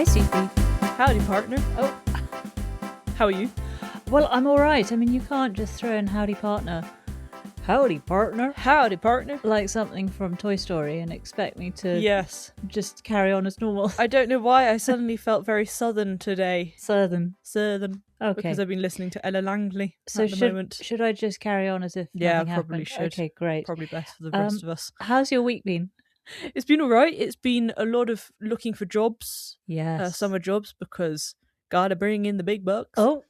Sophie. Howdy, partner. Oh, How are you? well, I'm all right. I mean, you can't just throw in howdy partner. Howdy partner. Howdy, partner. Like something from Toy Story and expect me to Yes. just carry on as normal. I don't know why I suddenly felt very southern today. Southern. Okay. Okay. Because I've been listening to Ella Langley So at the moment. should I just carry on as if Yeah, nothing probably happened? should. Okay, great. Probably best for the rest of us. How's your week been? It's been all right. It's been a lot of looking for jobs, Yes. summer jobs, because gotta bring in the big bucks. Oh,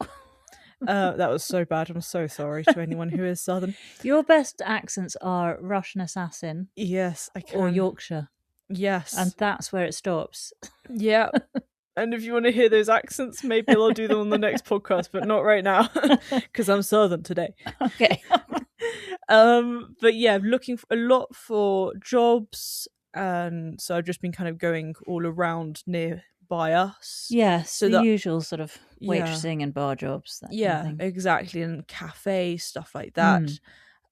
That was so bad. I'm so sorry to anyone who is southern. your best accents are Russian assassin Yes, I can. or Yorkshire, Yes. and that's where it stops. Yeah. And if you want to hear those accents, maybe I'll do them on the next podcast, but not right now because I'm southern today. Okay. But yeah, looking a lot for jobs, and so I've just been kind of going all around nearby us. Yes, So the that- usual sort of Yeah. waitressing and bar jobs. That Yeah, kind of thing. exactly, and cafe stuff like that.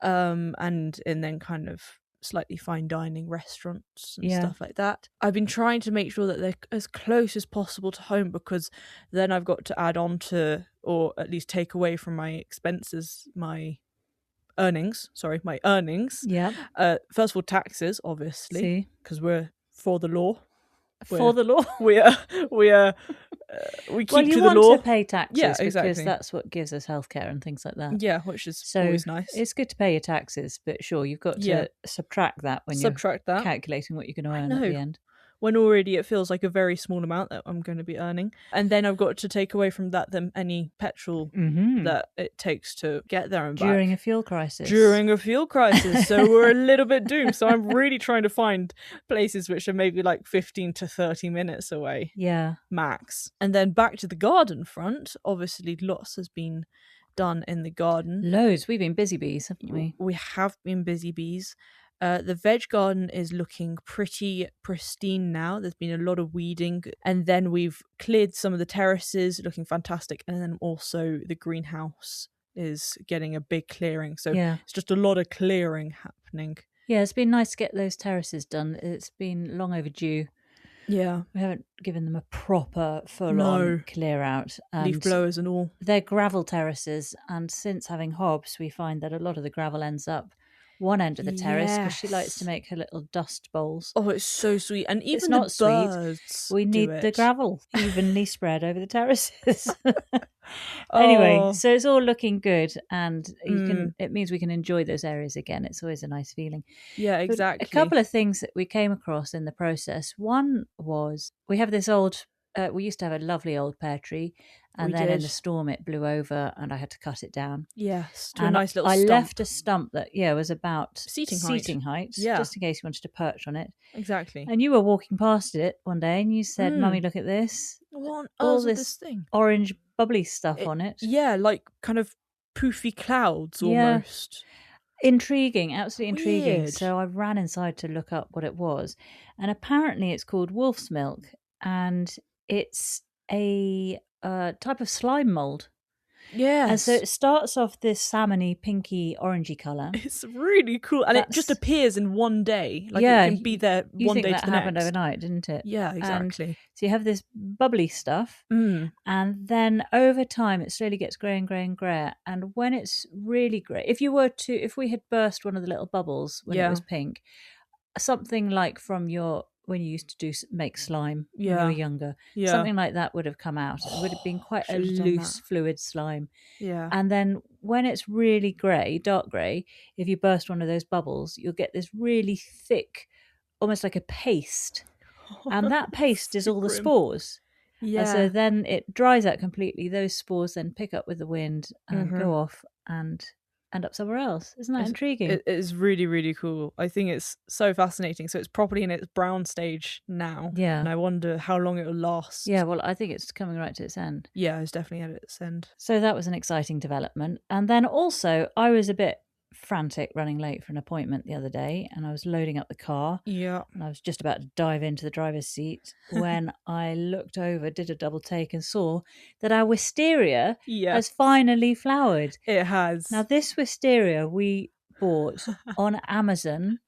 And then kind of slightly fine dining restaurants and Yeah. stuff like that. I've been trying to make sure that they're as close as possible to home, because then I've got to add on to, or at least take away from my expenses, my earnings. Yeah. First of all, taxes, obviously, See, because we're for the law. for the law. We keep Well, you to the want law. to pay taxes Yeah, because exactly. that's what gives us healthcare and things like that. Yeah, which is So always nice. it's good to pay your taxes, but sure, you've got to Yeah. subtract that when Subtract you're that. calculating what you're going to earn know. at the end. When already it feels like a very small amount that I'm going to be earning. And then I've got to take away from that then any petrol that it takes to get there and back. During a fuel crisis. During a fuel crisis. So we're a little bit doomed. So I'm really trying to find places which are maybe like 15 to 30 minutes away, Yeah. max. And then back to the garden front. Obviously, lots has been done in the garden. Loads. We've been busy bees, haven't we? We have been busy bees. The veg garden is looking pretty pristine now. There's been a lot of weeding, and then we've cleared some of the terraces, looking fantastic, and then also the greenhouse is getting a big clearing. So Yeah. it's just a lot of clearing happening. Yeah, it's been nice to get those terraces done. It's been long overdue. Yeah. We haven't given them a proper full-on No. clear out. Leaf And blowers and all. they're gravel terraces, and since having hobs, we find that a lot of the gravel ends up one end of the terrace because she likes to Yes. make her little dust bowls. Oh, it's so sweet. And even not the sweet. birds We do need the it. gravel evenly spread over the terraces. Anyway, Oh. so it's all looking good, and it means we can enjoy those areas again. It's always a nice feeling. Yeah, But exactly. a couple of things that we came across in the process. One was we have this old, we used to have a lovely old pear tree, and We then in did. the storm it blew over and I had to cut it down. Yes, to a And nice little I stump. left a stump that, was about Seating height. Yeah. just in case you wanted to perch on it. Exactly. And you were walking past it one day and you said, Mummy, look at this. What on all earth is this this thing? Orange bubbly stuff on it. Yeah, like kind of poofy clouds Yeah. almost. Intriguing, absolutely intriguing. Weird. So I ran inside to look up what it was. And apparently it's called wolf's milk. And it's a type of slime mold. Yes. And so it starts off this salmony, pinky, orangey colour. It's really cool. And it just That's- appears in one day. Like Yeah, it can be there You one think day that to the happened next. overnight, didn't it? Yeah, exactly. So you have this bubbly stuff, Mm. and then over time it slowly gets grey and grey and grey. And when it's really grey, if we had burst one of the little bubbles when it was pink, something like from when you used to make slime when you were younger, Yeah. something like that would have come out. It would have been quite a Should have done loose, that. fluid slime. Yeah. And then when it's really grey, dark grey, if you burst one of those bubbles, you'll get this really thick, almost like a paste. And that paste is all the Grim. spores. Yeah. And so then it dries out completely. Those spores then pick up with the wind and go off and end up somewhere else. Isn't that intriguing? It is really, really cool. I think it's so fascinating. So it's properly in its brown stage now. Yeah. And I wonder how long it will last. Yeah, well, I think it's coming right to its end. Yeah, it's definitely at its end. So that was an exciting development. And then also, I was a bit frantic running late for an appointment the other day, and I was loading up the car. Yeah. And I was just about to dive into the driver's seat when I looked over, did a double take, and saw that our wisteria has finally flowered. It has. Now, this wisteria we bought on Amazon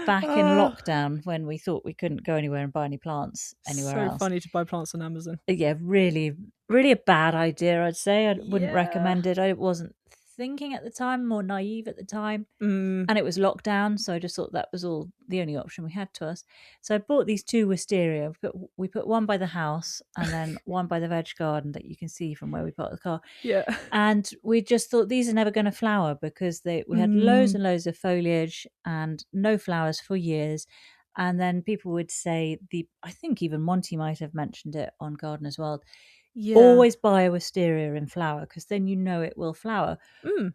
back in lockdown when we thought we couldn't go anywhere and buy any plants anywhere else. So funny to buy plants on Amazon. Yeah, really, really a bad idea, I'd say. I wouldn't recommend it. I wasn't thinking at the time, more naive at the time. And it was lockdown, so I just thought that was all the only option we had to us. So I bought these 2 wisteria. We put one by the house and then one by the veg garden that you can see from where we parked the car. Yeah. And we just thought these are never going to flower because we had loads and loads of foliage and no flowers for years. And then people would say, I think even Monty might have mentioned it on Gardener's World, always buy a wisteria in flower because then you know it will flower.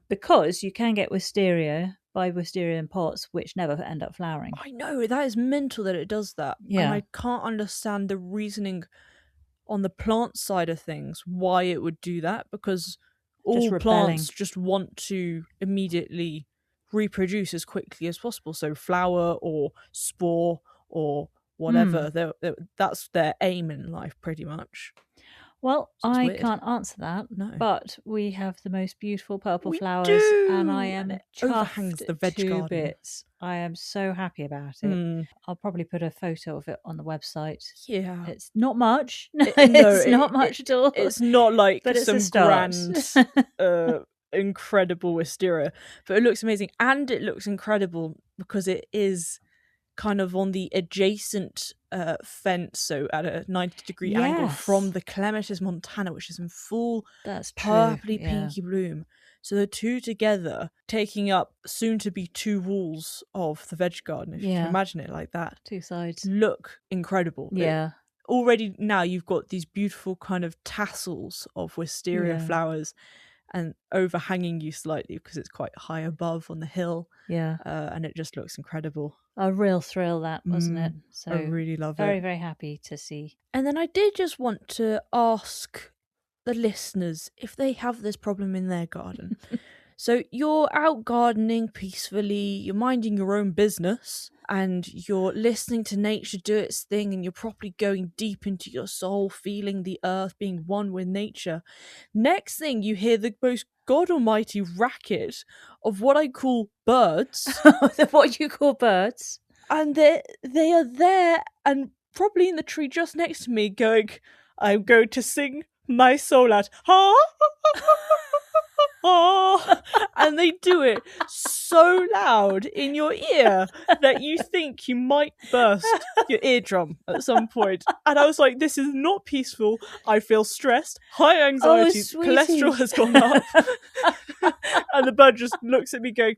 Because you can get buy wisteria in pots which never end up flowering. I know, that is mental that it does that. Yeah. And I can't understand the reasoning on the plant side of things why it would do that, because all plants just want to immediately reproduce as quickly as possible. So flower or spore or whatever, that's their aim in life pretty much. Well, I can't answer that, but we have the most beautiful purple flowers, and I am chuffed the veg to garden. bits. I am so happy about it. I'll probably put a photo of it on the website. Yeah. It's not much. It's not much at all. It's not like but some grand, incredible wisteria, but it looks amazing. And it looks incredible because it is kind of on the adjacent fence, so at a 90-degree angle from the clematis montana, which is in full purpley pinky bloom. So the 2 together taking up soon to be 2 walls of the veg garden, if you can imagine it like that. 2 sides look incredible. Already now you've got these beautiful kind of tassels of wisteria flowers and overhanging you slightly because it's quite high above on the hill. And it just looks incredible. A real thrill, that, wasn't it? So I really love it. Very, very happy to see. And then I did just want to ask the listeners if they have this problem in their garden. So you're out gardening peacefully, you're minding your own business, and you're listening to nature do its thing, and you're properly going deep into your soul, feeling the earth, being one with nature. Next thing, you hear the most god almighty racket of what I call birds. What you call birds? And they are there and probably in the tree just next to me going, I'm going to sing my soul out. And they do it so loud in your ear that you think you might burst your eardrum at some point. And I was like, this is not peaceful. I feel stressed, high anxiety, cholesterol has gone up. And the bird just looks at me going,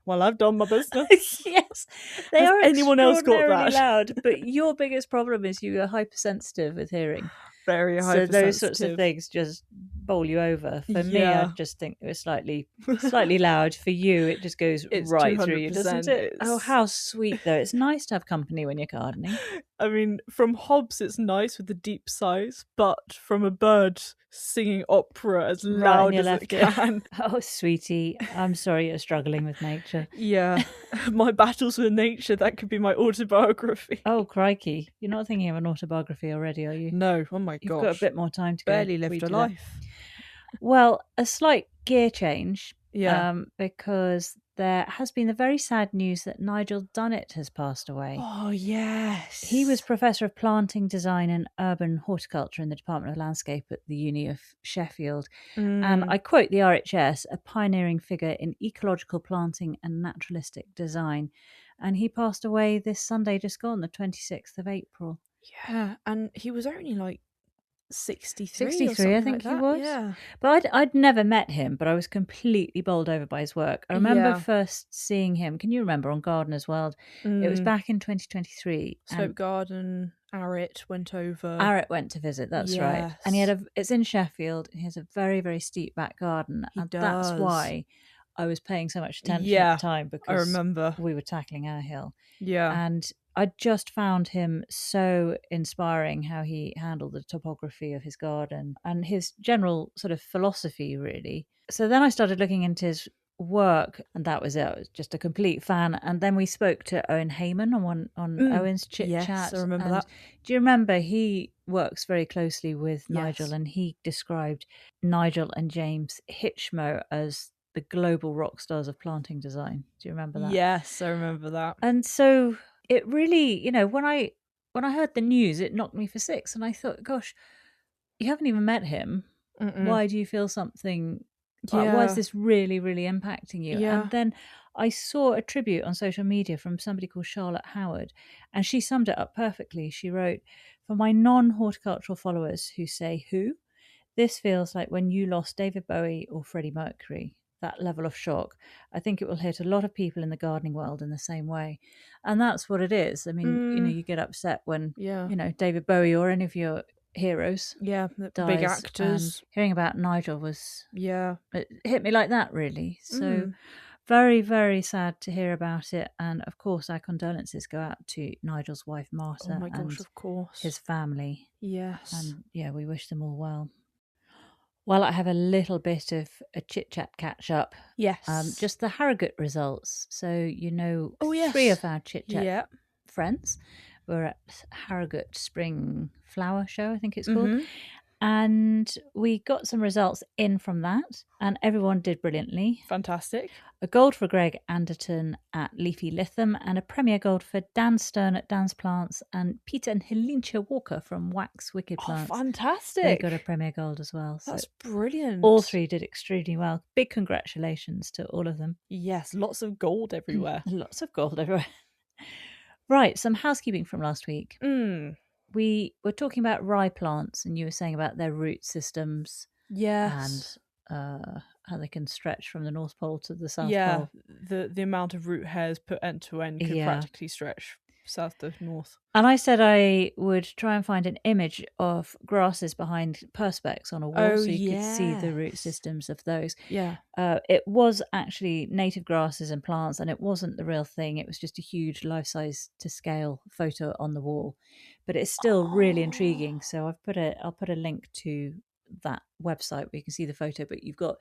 well, I've done my business. Yes, they Has are anyone else got extraordinarily that? loud. But your biggest problem is you are hypersensitive with hearing. Very hypersensitive. So those sorts of things just bowl you over. For me, I just think it was slightly loud. For you, it just goes right through you, doesn't it? Oh, how sweet, though. It's nice to have company when you're gardening. I mean, from Hobbs, it's nice with the deep sighs, but from a bird singing opera as loud as it can. Oh, sweetie, I'm sorry you're struggling with nature. Yeah, my battles with nature, that could be my autobiography. Oh, crikey. You're not thinking of an autobiography already, are you? No, oh my gosh. You've got a bit more time to go. Barely lived a life. Well, a slight gear change. Because there has been the very sad news that Nigel Dunnett has passed away. Oh, yes. He was Professor of Planting Design and Urban Horticulture in the Department of Landscape at the Uni of Sheffield. And I quote the RHS, a pioneering figure in ecological planting and naturalistic design. And he passed away this Sunday just gone, the 26th of April. Yeah, and he was only like 63 I think like he was. Yeah. But I'd never met him, but I was completely bowled over by his work. I remember first seeing him, can you remember, on Gardener's World? It was back in 2023. Slope Garden, Arrett went over. Arrett went to visit, that's right. And it's in Sheffield, he has a very, very steep back garden. That's why I was paying so much attention at the time, because I remember we were tackling our hill. Yeah. And I just found him so inspiring, how he handled the topography of his garden and his general sort of philosophy, really. So then I started looking into his work, and that was it. I was just a complete fan. And then we spoke to Owen Heyman on Owen's Chit Chat. Yes, I remember that. Do you remember he works very closely with Nigel, and he described Nigel and James Hitchmo as the global rock stars of planting design. Do you remember that? Yes, I remember that. And so it really, when I heard the news, it knocked me for six, and I thought, gosh, you haven't even met him. Why do you feel something? Why is this really, really impacting you? Yeah. And then I saw a tribute on social media from somebody called Charlotte Howard, and she summed it up perfectly. She wrote, "For my non-horticultural followers who say who, this feels like when you lost David Bowie or Freddie Mercury. That level of shock. I think it will hit a lot of people in the gardening world in the same way." And that's what it is. I mean, you get upset when, David Bowie or any of your heroes the dies, big actors. and hearing about Nigel was it hit me like that, really. So very, very sad to hear about it, and of course our condolences go out to Nigel's wife Marta Oh my gosh, and of course, his family. Yes. And we wish them all well. Well, I have a little bit of a chit-chat catch-up. Yes. Just the Harrogate results. So, yes. 3 of our chit-chat friends were at Harrogate Spring Flower Show, I think it's called. And we got some results in from that, and everyone did brilliantly. Fantastic. A gold for Greg Anderton at Leafy Lytham, and a Premier Gold for Dan Stern at Dan's Plants, and Peter and Helincha Walker from Wax Wicked Plants. Oh, fantastic. They got a Premier Gold as well. That's brilliant. All 3 did extremely well. Big congratulations to all of them. Yes, lots of gold everywhere. Lots of gold everywhere. Right, some housekeeping from last week. We were talking about rye plants, and you were saying about their root systems. Yes. And how they can stretch from the North Pole to the South Pole. Yeah, the amount of root hairs put end to end could practically stretch south to north. And I said I would try and find an image of grasses behind perspex on a wall, so you could see the root systems of those. Yeah. It was actually native grasses and plants, and it wasn't the real thing. It was just a huge life-size to scale photo on the wall. But it's still really intriguing. So I'll put a link to that website where you can see the photo, but you've got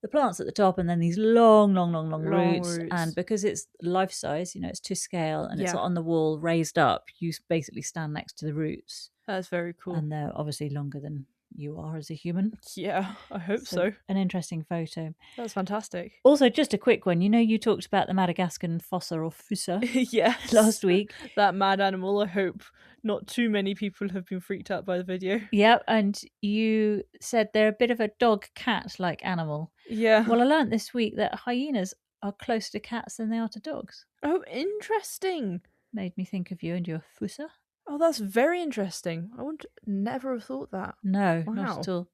the plants at the top and then these long roots. And because it's life size, it's to scale, and it's on the wall raised up, you basically stand next to the roots. That's very cool. And they're obviously longer than you are as a human. Yeah, I hope so. An interesting photo. That's fantastic. Also, just a quick one. You talked about the Madagascan fossa or fusa last week. That mad animal. I hope not too many people have been freaked out by the video. Yeah, and you said they're a bit of a dog-cat-like animal. Yeah. Well, I learnt this week that hyenas are closer to cats than they are to dogs. Oh, interesting. Made me think of you and your fusa. Oh, that's very interesting. I would never have thought that. No, not at all.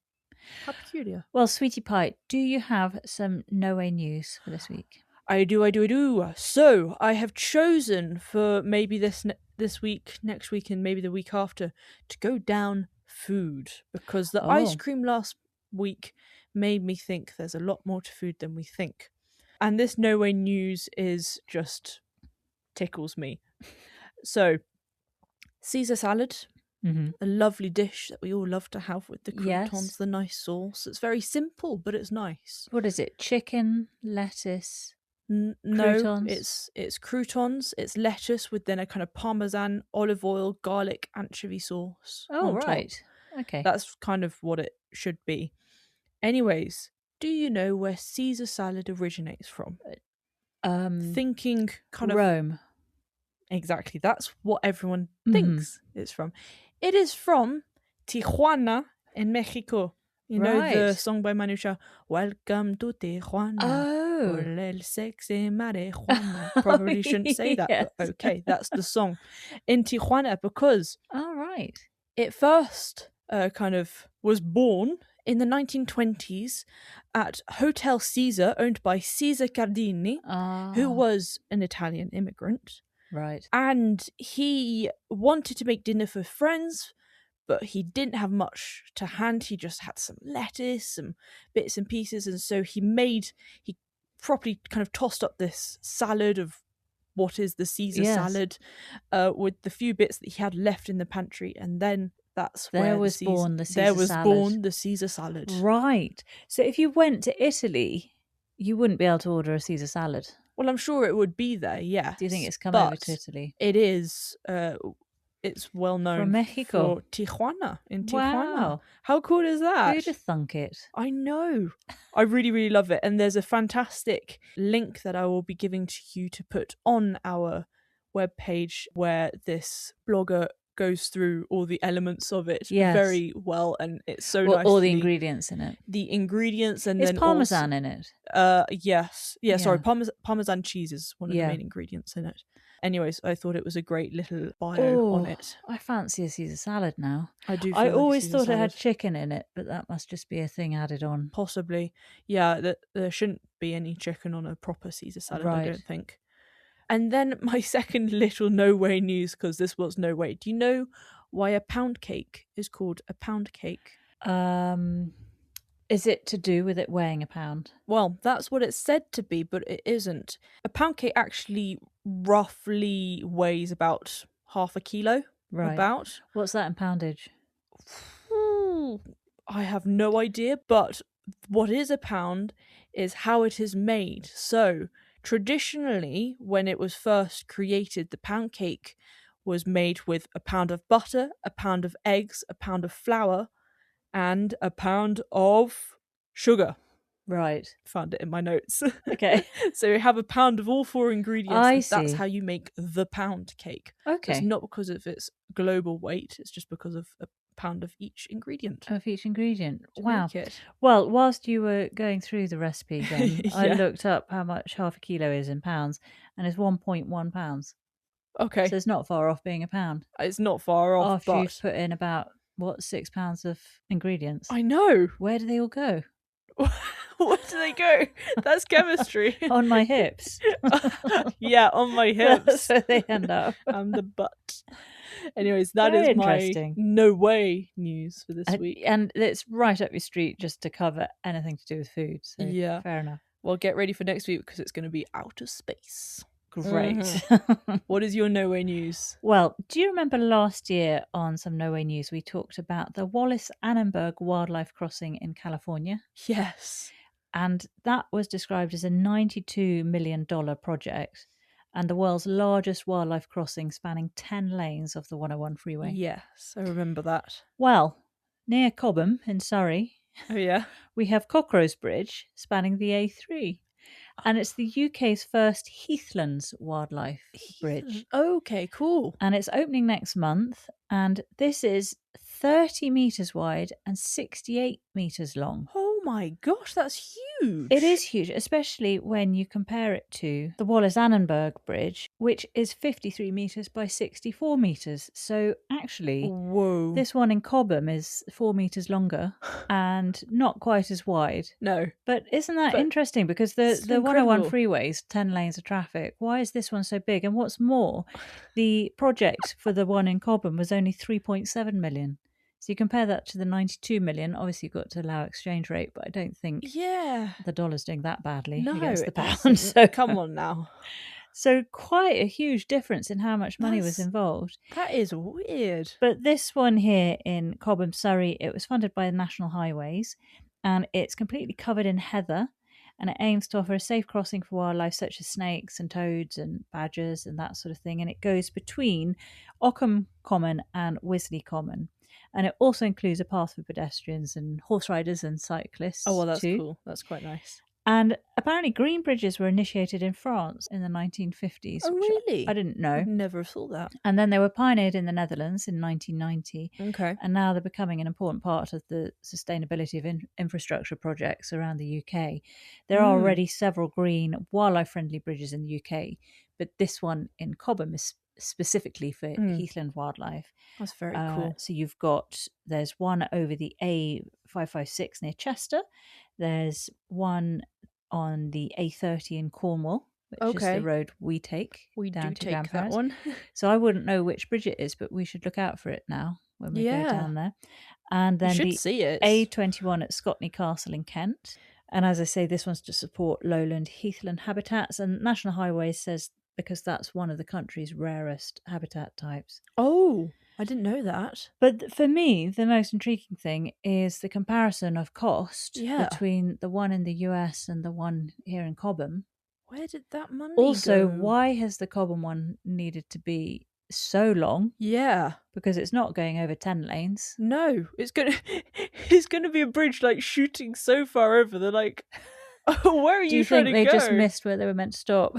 How peculiar. Well, Sweetie Pie, do you have some no-way news for this week? I do. So, I have chosen for maybe this week, next week, and maybe the week after to go down food, because the ice cream last week made me think there's a lot more to food than we think. And this no-way news is just tickles me. So, Caesar salad, a lovely dish that we all love to have with the croutons, the nice sauce. It's very simple, but it's nice. What is it? Chicken, lettuce, no, it's croutons, it's lettuce with then a kind of parmesan, olive oil, garlic, anchovy sauce. Oh, right. Top. Okay. That's kind of what it should be. Anyways, do you know where Caesar salad originates from? Thinking kind of Rome. Exactly. That's what everyone thinks it's from. It is from Tijuana in Mexico. You know the song by Manu Chao, "Welcome to Tijuana." Oh. Por el sexy marijuana. Probably shouldn't say that, but okay, that's the song. In Tijuana, because it first kind of was born in the 1920s at Hotel Caesar, owned by Caesar Cardini, who was an Italian immigrant. Right. And he wanted to make dinner for friends, but he didn't have much to hand. He just had some lettuce, some bits and pieces. And so he properly kind of tossed up this salad of what is the Caesar salad with the few bits that he had left in the pantry. And then there was born the Caesar salad. Right. So if you went to Italy, you wouldn't be able to order a Caesar salad. Well, I'm sure it would be there, yes. Do you think it's come over to Italy? It is it's well known From Mexico. for Tijuana, in Tijuana. Wow. How cool is that? Who'd have thunk it? I know. I really, really love it. And there's a fantastic link that I will be giving to you to put on our webpage where this blogger goes through all the elements of it very well, and it's so nice. All the ingredients in it. The ingredients, and is then parmesan in it? Yes. Yeah, sorry, parmesan cheese is one of the main ingredients in it. Anyways, I thought it was a great little bio on it. I fancy a Caesar salad now. I do. I always thought it had chicken in it, but that must just be a thing added on. Possibly. Yeah, there shouldn't be any chicken on a proper Caesar salad, I don't think. And then my second little no way news, because this was no way. Do you know why a pound cake is called a pound cake? Is it to do with it weighing a pound? Well, that's what it's said to be, but it isn't. A pound cake actually roughly weighs about half a kilo. Right. About. What's that in poundage? I have no idea, but what is a pound is how it is made. So, traditionally, when it was first created, the pound cake was made with a pound of butter, a pound of eggs, a pound of flour, and a pound of sugar. Right. Found it in my notes. Okay. So you have a pound of all four ingredients. I and see. That's how you make the pound cake. Okay. So it's not because of its global weight. It's just because of a pound of each ingredient. Of each ingredient. Wow. Well, whilst you were going through the recipe then, I looked up how much half a kilo is in pounds, and it's 1.1 pounds. Okay. So it's not far off being a pound. It's not far off. After you've put in about, 6 pounds of ingredients? I know. Where do they all go? Where do they go? That's chemistry. On my hips. Yeah, on my hips. That's where they end up. And the butt. Anyways, that is my no way news for this week. And it's right up your street just to cover anything to do with food. So yeah. Fair enough. Well, get ready for next week because it's going to be outer space. Great. Mm-hmm. What is your no way news? Well, do you remember last year on some no way news we talked about the Wallis Annenberg Wildlife Crossing in California? Yes. And that was described as a $92 million project and the world's largest wildlife crossing spanning 10 lanes of the 101 freeway. Yes, I remember that. Well, near Cobham in Surrey, we have Cockroach Bridge spanning the A3. And it's the UK's first heathlands wildlife bridge. Okay, cool. And it's opening next month. And this is 30 metres wide and 68 metres long. Oh my gosh, that's huge. It is huge, especially when you compare it to the Wallis Annenberg Bridge, which is 53 metres by 64 metres. So actually, this one in Cobham is 4 metres longer and not quite as wide. No. But isn't that interesting? Because the 101 freeways, 10 lanes of traffic, why is this one so big? And what's more, the project for the one in Cobham was only 3.7 million. So you compare that to the 92 million, obviously you've got to allow exchange rate, but I don't think the dollar's doing that badly against the pound. So come on now. So quite a huge difference in how much money was involved. That is weird. But this one here in Cobham, Surrey, it was funded by the National Highways and it's completely covered in heather and it aims to offer a safe crossing for wildlife such as snakes and toads and badgers and that sort of thing. And it goes between Ockham Common and Wisley Common. And it also includes a path for pedestrians and horse riders and cyclists. Oh, well, that's cool. That's quite nice. And apparently green bridges were initiated in France in the 1950s. Oh, really? I didn't know. I've never thought that. And then they were pioneered in the Netherlands in 1990. Okay. And now they're becoming an important part of the sustainability of infrastructure projects around the UK. There are already several green, wildlife-friendly bridges in the UK, but this one in Cobham is specifically for heathland wildlife. That's very cool. So there's one over the A556 near Chester. There's one on the A30 in Cornwall, which is the road we take down to Grandparents. That one. So I wouldn't know which bridge it is, but we should look out for it now when we go down there. And then the A21 at Scotney Castle in Kent. And as I say, this one's to support lowland heathland habitats. And National Highways says because that's one of the country's rarest habitat types. Oh, I didn't know that. But for me, the most intriguing thing is the comparison of cost between the one in the US and the one here in Cobham. Where did that money also, go? why has the Cobham one needed to be so long. Yeah. Because it's not going over 10 lanes. No, it's gonna be a bridge like shooting so far over. They're like, oh, where are Do you trying to go? Do you think they just missed where they were meant to stop?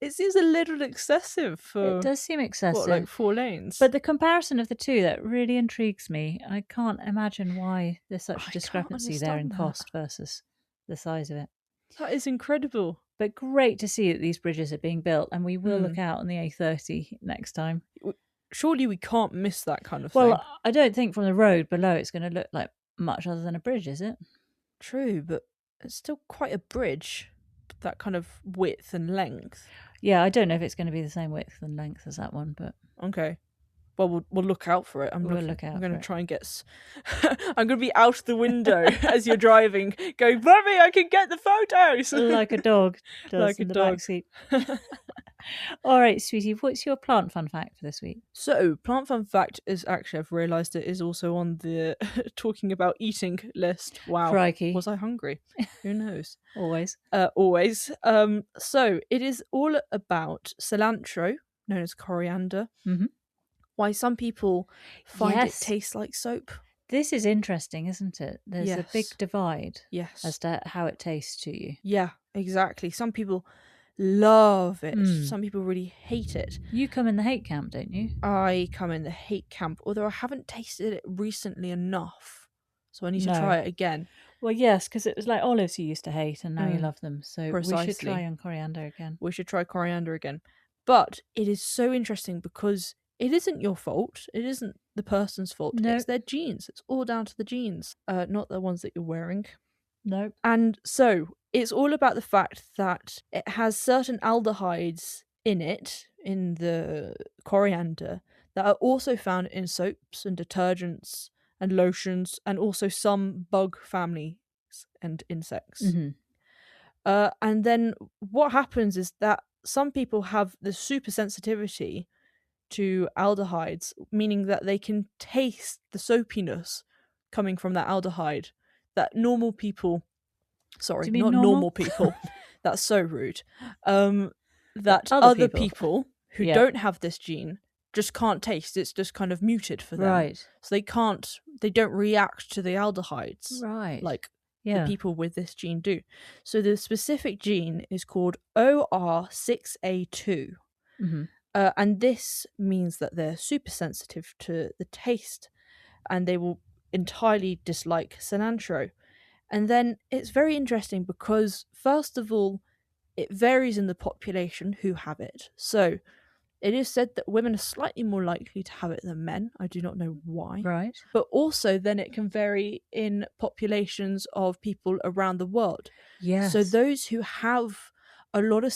It seems a little excessive for... It does seem excessive. What, like 4 lanes? But the comparison of the two, that really intrigues me. I can't imagine why there's such a discrepancy there in cost versus the size of it. That is incredible. But great to see that these bridges are being built, and we will look out on the A30 next time. Surely we can't miss that kind of thing. Well, I don't think from the road below it's going to look like much other than a bridge, is it? True, but it's still quite a bridge, that kind of width and length. Yeah, I don't know if it's going to be the same width and length as that one, but... Okay. Well, we'll look out for it. We'll look out. I'm going to try and get... I'm going to be out the window as you're driving, going, Mummy, I can get the photos! Like a dog does like in a the dog. backseat. All right, sweetie, what's your plant fun fact for this week? So, plant fun fact is actually, I've realised it is also on the talking about eating list. Wow. Crikey. Was I hungry? Who knows? Always. Always. So, it is all about cilantro, known as coriander. Mm-hmm. Why some people find it tastes like soap. This is interesting, isn't it? There's a big divide as to how it tastes to you. Yeah, exactly. Some people love it. Some people really hate it. You come in the hate camp, don't you? I come in the hate camp, although I haven't tasted it recently enough. So I need to try it again. Well, yes, because it was like olives you used to hate and now you love them. So Precisely. We should try on coriander again. We should try coriander again. But it is so interesting because it isn't your fault. It isn't the person's fault. No. It's their genes. It's all down to the genes, not the ones that you're wearing. No. And so it's all about the fact that it has certain aldehydes in it, in the coriander, that are also found in soaps and detergents and lotions, and also some bug families and insects. Mm-hmm. And then what happens is that some people have the super sensitivity to aldehydes, meaning that they can taste the soapiness coming from that aldehyde that normal people... Sorry, not normal people. That's so rude. That other people who don't have this gene just can't taste. It's just kind of muted for them. Right. So they don't react to the aldehydes. Right. Like the people with this gene do. So the specific gene is called OR6A2. Mm-hmm. And this means that they're super sensitive to the taste and they will entirely dislike cilantro. And then it's very interesting because, first of all, it varies in the population who have it. So it is said that women are slightly more likely to have it than men. I do not know why. Right. But also then it can vary in populations of people around the world. Yes. So those who have a lot of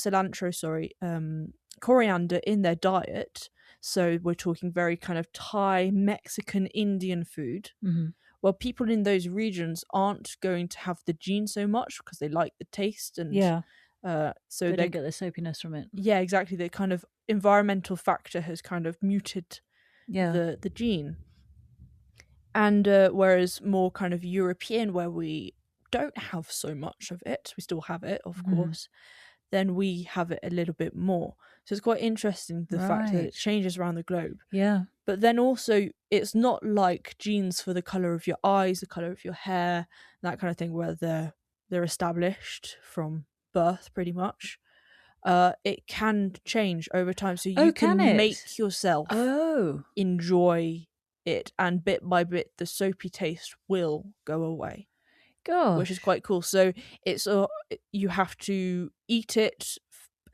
coriander in their diet, so we're talking very kind of Thai, Mexican, Indian food, well, people in those regions aren't going to have the gene so much because they like the taste and so they don't get the soapiness from it. Yeah, exactly. The kind of environmental factor has kind of muted the gene. And whereas more kind of European, where we don't have so much of it, we still have it, of course, then we have it a little bit more. So it's quite interesting, the fact that it changes around the globe. Yeah. But then also, it's not like genes for the colour of your eyes, the colour of your hair, that kind of thing, where they're established from birth, pretty much. It can change over time. So you can make yourself enjoy it, and bit by bit, the soapy taste will go away. Gosh. Which is quite cool. So it's you have to eat it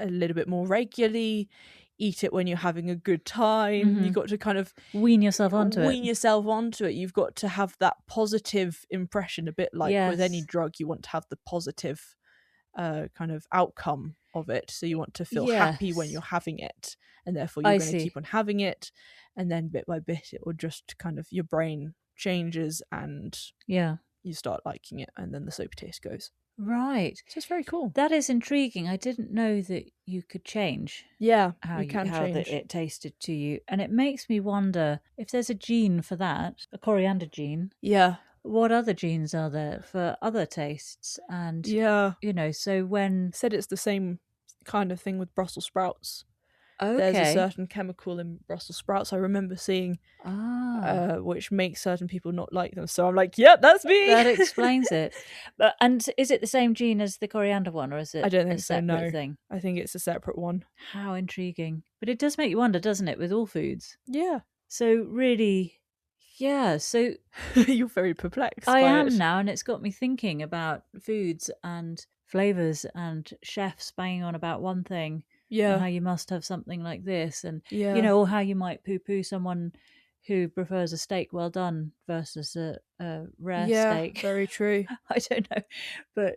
a little bit more regularly, eat it when you're having a good time. You've got to kind of wean yourself onto it. You've got to have that positive impression, a bit like with any drug. You want to have the positive kind of outcome of it. So you want to feel happy when you're having it, and therefore you're going to keep on having it, and then bit by bit it will just kind of, your brain changes and you start liking it, and then the soapy taste goes. Right. So it's very cool. That is intriguing. I didn't know that you could change. Yeah, how change. It tasted to you. And it makes me wonder if there's a gene for that, a coriander gene. Yeah. What other genes are there for other tastes? And, you know, so when... Said it's the same kind of thing with Brussels sprouts. There's a Okay. certain chemical in Brussels sprouts I remember seeing, which makes certain people not like them. So I'm like, yep, that's me. That explains it. And is it the same gene as the coriander one, or is it I don't a think so, separate no. thing? I think it's a separate one. How intriguing. But it does make you wonder, doesn't it, with all foods? Yeah. So really, yeah, so You're very perplexed I by am it. now, and it's got me thinking about foods and flavours and chefs banging on about one thing. Yeah. And how you must have something like this, and Yeah. or how you might poo-poo someone who prefers a steak well done versus a rare steak. Very true. I don't know, but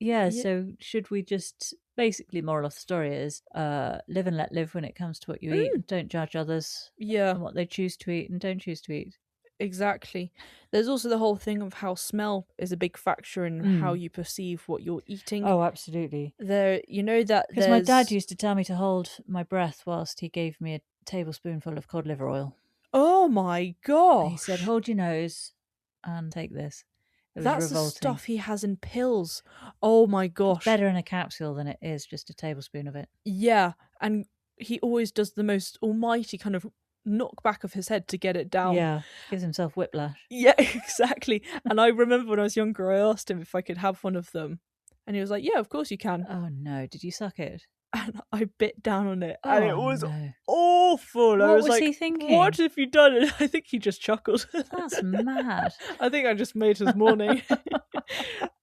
yeah. So should we just basically, moral of the story is live and let live when it comes to what you eat, and don't judge others and what they choose to eat and don't choose to eat. Exactly. There's also the whole thing of how smell is a big factor in how you perceive what you're eating. Oh, absolutely. That because my dad used to tell me to hold my breath whilst he gave me a tablespoonful of cod liver oil. Oh my gosh. He said, hold your nose and take this. That's revolting. The stuff he has in pills. Oh my gosh. It's better in a capsule than it is just a tablespoon of it. Yeah, and he always does the most almighty kind of knock back of his head to get it down. Yeah, gives himself whiplash. Yeah, exactly. And I remember when I was younger, I asked him if I could have one of them. And he was like, yeah, of course you can. Oh no, did you suck it? And I bit down on it, and it was What awful. I was like, he thinking? What have you done? And I think he just chuckled. That's mad. I think I just made his morning.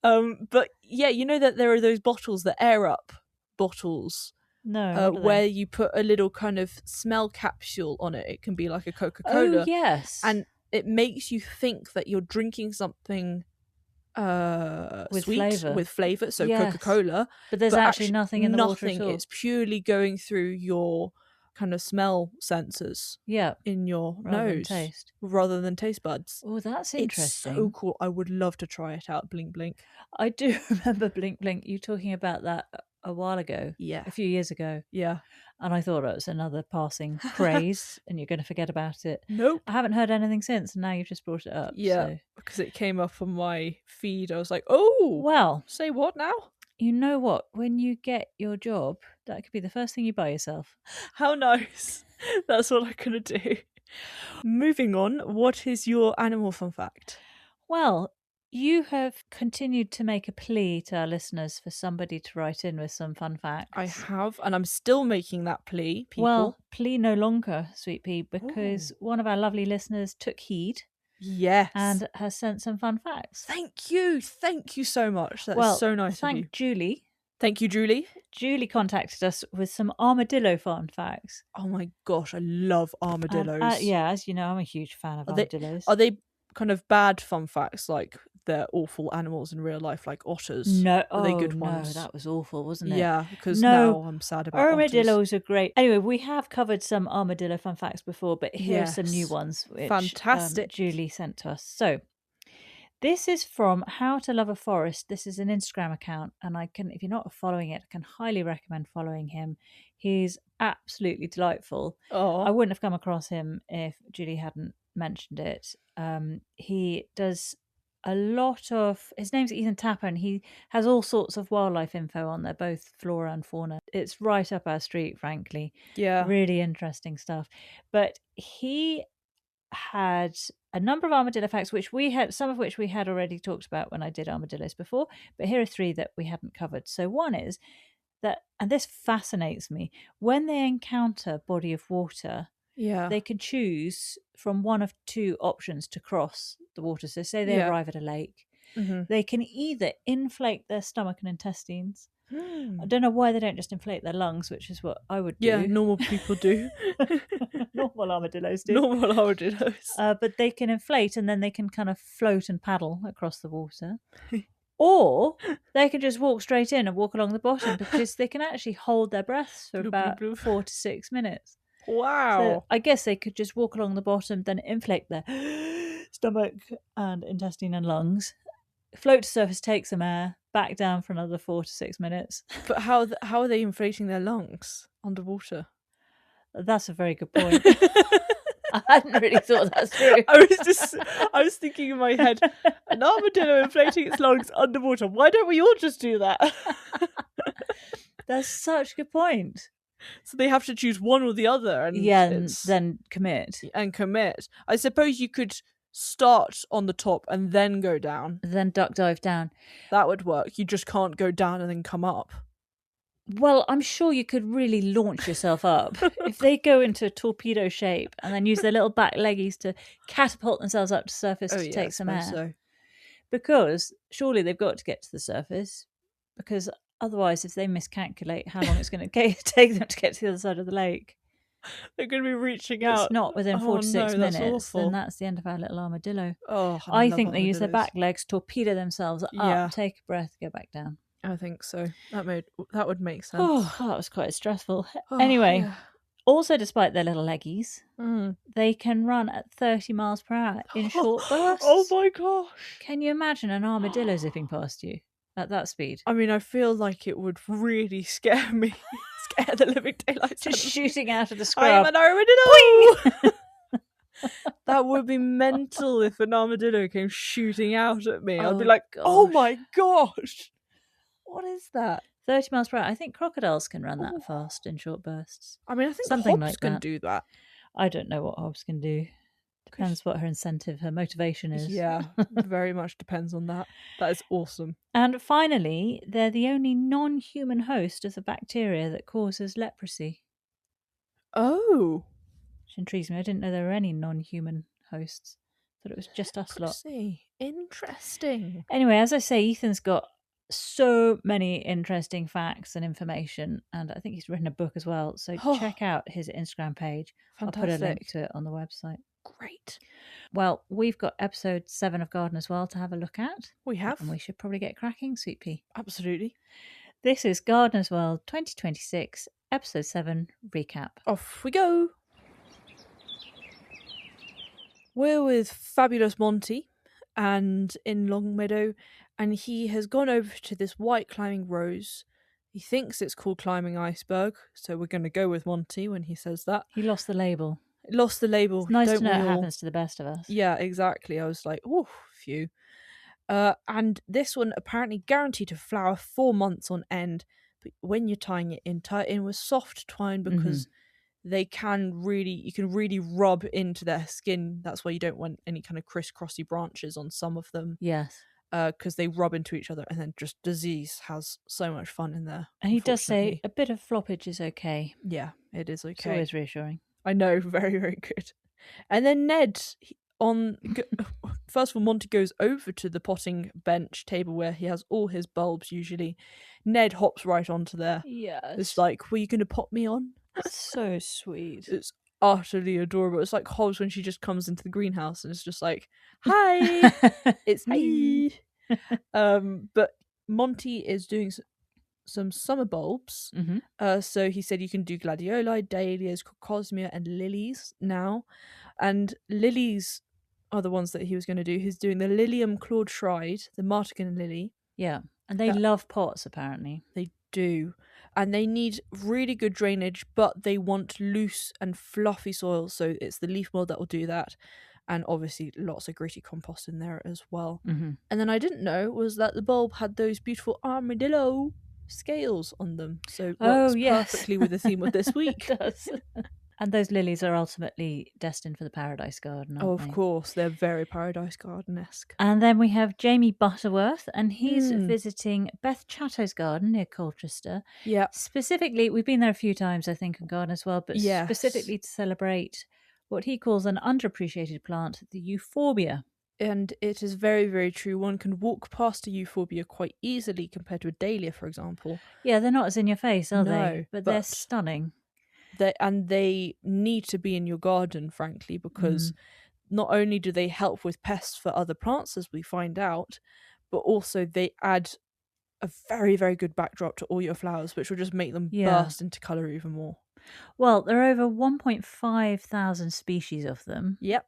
But yeah, you know that there are those bottles, the air up bottles. No, where you put a little kind of smell capsule on it. It can be like a Coca-Cola. Oh, yes. And it makes you think that you're drinking something with sweet, with flavour, so yes. Coca-Cola. But there's actually nothing in the water at all. It's purely going through your kind of smell sensors in your nose rather than taste buds. Oh, that's interesting. It's so cool. I would love to try it out. Blink Blink. I do remember Blink Blink, you talking about that a while ago. Yeah. A few years ago. Yeah. And I thought it was another passing craze and you're going to forget about it. Nope. I haven't heard anything since, and now you've just brought it up. Yeah, because it came up on my feed. I was like, oh, well, say what now? You know what? When you get your job, that could be the first thing you buy yourself. How nice. That's what I'm going to do. Moving on, what is your animal fun fact? Well, you have continued to make a plea to our listeners for somebody to write in with some fun facts. I have, and I'm still making that plea, people. Well, plea no longer, Sweet Pea, because one of our lovely listeners took heed. Yes. And has sent some fun facts. Thank you. Thank you so much. That's so nice of you. Julie. Thank you, Julie. Julie contacted us with some armadillo fun facts. Oh my gosh, I love armadillos. Yeah, as you know, I'm a huge fan of armadillos. Are they kind of bad fun facts, like they're awful animals in real life, like otters? No, are they good ones? No, that was awful, wasn't it? Yeah, because now I'm sad about armadillos otters. Are great. Anyway, we have covered some armadillo fun facts before, but here are some new ones which fantastic Julie sent to us. So this is from How to Love a Forest. This is an Instagram account, and if you're not following it, I can highly recommend following him. He's absolutely delightful. I wouldn't have come across him if Julie hadn't mentioned it. He does a lot of, his name's Ethan Tapper, and he has all sorts of wildlife info on there, both flora and fauna. It's right up our street, frankly. Yeah. Really interesting stuff. But he had a number of armadillo facts, some of which we had already talked about when I did armadillos before, but here are three that we hadn't covered. So one is that, and this fascinates me, when they encounter a body of water, they can choose from one of two options to cross the water. So say they arrive at a lake, they can either inflate their stomach and intestines. I don't know why they don't just inflate their lungs, which is what I would do. Yeah, normal people do. Normal armadillos do. Normal armadillos. But they can inflate and then they can kind of float and paddle across the water. Or they can just walk straight in and walk along the bottom, because they can actually hold their breaths for about 4 to 6 minutes. Wow. So I guess they could just walk along the bottom, then inflate their stomach and intestine and lungs, float to surface, take some air, back down for another 4 to 6 minutes. But how are they inflating their lungs underwater? That's a very good point. I hadn't really thought that through. I was thinking in my head, an armadillo inflating its lungs underwater. Why don't we all just do that? That's such a good point. So they have to choose one or the other, and then commit. And commit. I suppose you could start on the top and then go down. Then duck dive down. That would work. You just can't go down and then come up. Well, I'm sure you could really launch yourself up if they go into a torpedo shape and then use their little back leggies to catapult themselves up to surface to take some air. So. Because surely they've got to get to the surface, because otherwise, if they miscalculate how long it's going to take them to get to the other side of the lake, they're going to be reaching out. It's not within 4 to 6 minutes, then that's the end of our little armadillo. Oh, I think they use their back legs, torpedo themselves up, take a breath, go back down. I think so. That would make sense. Oh, that was quite stressful. Anyway, also despite their little leggies, they can run at 30 miles per hour in short bursts. Oh my gosh. Can you imagine an armadillo zipping past you at that speed? I mean, I feel like it would really scare me. Scare the living daylights. Just shooting out of the scrub. I'm an armadillo! That would be mental if an armadillo came shooting out at me. I'd be like, oh my gosh. What is that? 30 miles per hour. I think crocodiles can run that fast in short bursts. I mean, I think something Hobbs like can that. do that. I don't know what Hobbs can do. Depends what her incentive, her motivation is. Yeah, very much depends on that. That is awesome. And finally, they're the only non-human host of the bacteria that causes leprosy. Oh. Which intrigues me. I didn't know there were any non-human hosts. I thought it was just us lot. Interesting. Anyway, as I say, Ethan's got so many interesting facts and information, and I think he's written a book as well, so check out his Instagram page. Fantastic. I'll put a link to it on the website. Great. Well, we've got episode 7 of Garden as well to have a look at. We have. And we should probably get cracking, Sweet Pea. Absolutely. This is Gardener's World 2026, episode 7 recap. Off we go. We're with fabulous Monty and in Longmeadow, and he has gone over to this white climbing rose. He thinks it's called Climbing Iceberg, so we're going to go with Monty when he says that. He lost the label. It's nice to know it happens to the best of us. Yeah, exactly. I was like, oh, phew. And this one apparently guaranteed to flower 4 months on end, but when you're tying it in, tie it in with soft twine because you can really rub into their skin. That's why you don't want any kind of crisscrossy branches on some of them. Yes. Because they rub into each other, and then just disease has so much fun in there. And he does say a bit of floppage is okay. Yeah, it is okay. It's always reassuring. I know, very, very good. And then Ned, first of all, Monty goes over to the potting bench table where he has all his bulbs usually. Ned hops right onto there. Yes. It's like, were you going to pop me on? So sweet. It's utterly adorable. It's like Hobbs when she just comes into the greenhouse and it's just like, hi, it's me. But Monty is doing some summer bulbs. So he said you can do gladioli, dahlias, cosmia, and lilies now. And lilies are the ones that he was going to do. He's doing the Lilium Claude Shride, the Martigan lily. Yeah, and they love pots, apparently. They do. And they need really good drainage, but they want loose and fluffy soil. So it's the leaf mold that will do that. And obviously lots of gritty compost in there as well. And then I didn't know was that the bulb had those beautiful armadillo scales on them. So it works perfectly with the theme of this week. It does. And those lilies are ultimately destined for the Paradise Garden, aren't they? Of course, they're very Paradise Garden-esque. And then we have Jamie Butterworth, and he's visiting Beth Chatto's garden near Colchester. Yeah. Specifically, we've been there a few times, I think, in Garden as well, but specifically to celebrate what he calls an underappreciated plant, the Euphorbia. And it is very, very true. One can walk past a Euphorbia quite easily compared to a dahlia, for example. Yeah, they're not as in your face, are they? But they're stunning. They need to be in your garden, frankly, because not only do they help with pests for other plants, as we find out, but also they add a very, very good backdrop to all your flowers, which will just make them burst into colour even more. Well, there are over 1.5 thousand species of them. Yep.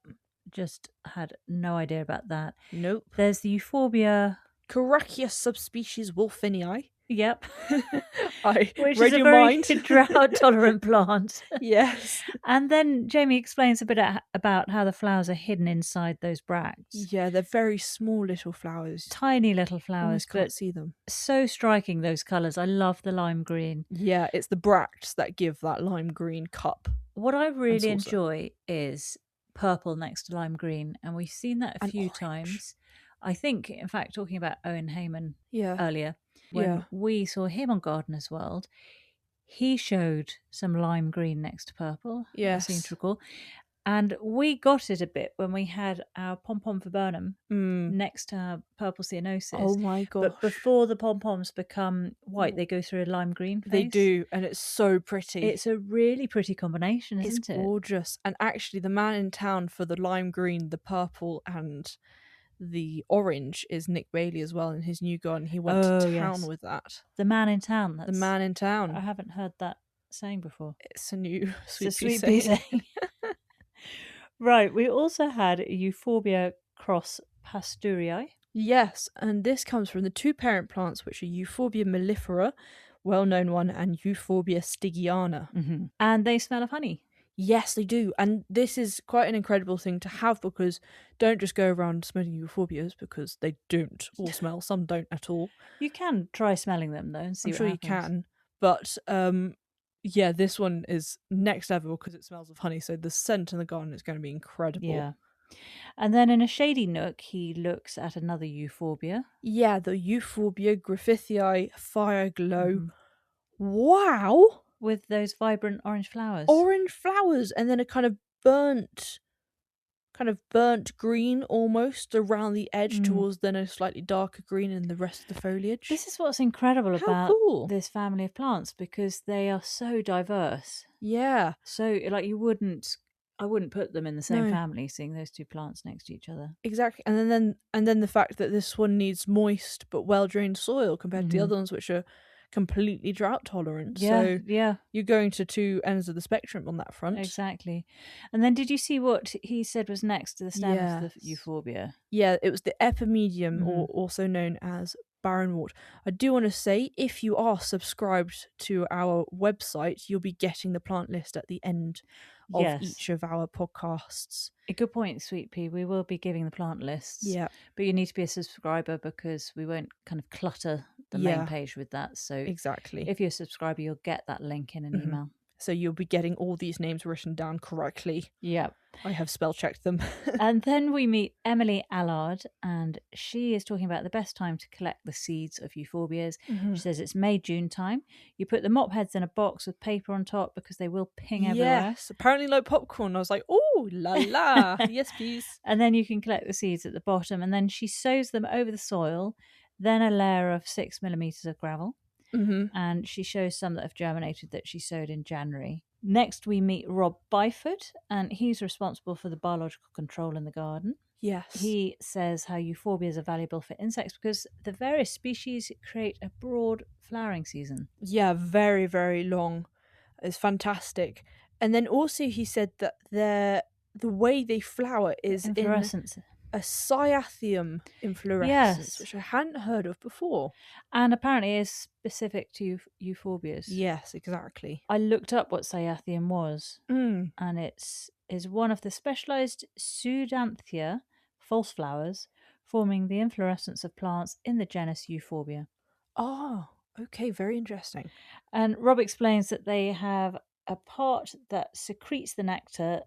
Just had no idea about that. Nope. There's the Euphorbia Coriander subspecies Wolfenii. Yep. Which is a very drought-tolerant plant. Yes. And then Jamie explains a bit about how the flowers are hidden inside those bracts. Yeah, they're very small little flowers. Tiny little flowers, Almost can't see them. So striking, those colours. I love the lime green. Yeah, it's the bracts that give that lime green cup. What I really enjoy is purple next to lime green, and we've seen that a few times. I think, in fact, talking about Owen Heyman earlier, when we saw him on Gardener's World, he showed some lime green next to purple. Yes. I seem to recall. And we got it a bit when we had our pom-pom viburnum next to our purple ceanosis. Oh my gosh. But before the pom-poms become white, they go through a lime green phase. They do, and it's so pretty. It's a really pretty combination, isn't it? It's gorgeous. And actually, the man in town for the lime green, the purple, and the orange is Nick Bailey as well in his new garden. He went to town with that. The man in town. The man in town. I haven't heard that saying before. It's a new sweet pea saying. Right, we also had Euphorbia cross pasturii. Yes, and this comes from the two parent plants, which are Euphorbia mellifera, well-known one, and Euphorbia stygiana. Mm-hmm. And they smell of honey. Yes, they do. And this is quite an incredible thing to have, because don't just go around smelling euphobias, because they don't all smell. Some don't at all. You can try smelling them, though, and see what happens. I'm sure you can. But yeah, this one is next level because it smells of honey. So the scent in the garden is going to be incredible. Yeah. And then in a shady nook, he looks at another euphorbia. Yeah, the Euphorbia griffithii fire glow. Mm-hmm. Wow! With those vibrant orange flowers. Orange flowers, and then a kind of burnt green almost around the edge towards then a slightly darker green in the rest of the foliage. This is what's incredible about this family of plants, because they are so diverse. Yeah. So like I wouldn't put them in the same family, seeing those two plants next to each other. Exactly. And then the fact that this one needs moist but well-drained soil compared to the other ones, which are completely drought tolerant. So you're going to two ends of the spectrum on that front. Exactly. And then did you see what he said was next to the stem of the euphorbia? Yeah, it was the epimedium, or also known as barrenwort. I do want to say, if you are subscribed to our website, you'll be getting the plant list at the end of each of our podcasts. A good point, Sweet Pea. We will be giving the plant lists. Yeah. But you need to be a subscriber, because we won't kind of clutter the main page with that. So exactly, if you're a subscriber, you'll get that link in an email. So you'll be getting all these names written down correctly. Yeah. I have spell checked them. And then we meet Emily Allard, and she is talking about the best time to collect the seeds of euphorbias. She says it's May, June time. You put the mop heads in a box with paper on top, because they will ping everywhere. Yes, apparently like popcorn. I was like, oh, la la. Yes, please. And then you can collect the seeds at the bottom, and then she sows them over the soil, then a layer of 6 millimeters of gravel. And she shows some that have germinated that she sowed in January. Next, we meet Rob Byford, and he's responsible for the biological control in the garden. Yes. He says how euphorbias are valuable for insects because the various species create a broad flowering season. Yeah, very, very long. It's fantastic. And then also he said that the way they flower is inflorescence. A cyathium inflorescence, which I hadn't heard of before. And apparently is specific to euphorbias. Yes, exactly. I looked up what cyathium was, and it's one of the specialised pseudanthia false flowers forming the inflorescence of plants in the genus Euphorbia. Oh, okay, very interesting. And Rob explains that they have a part that secretes the nectar,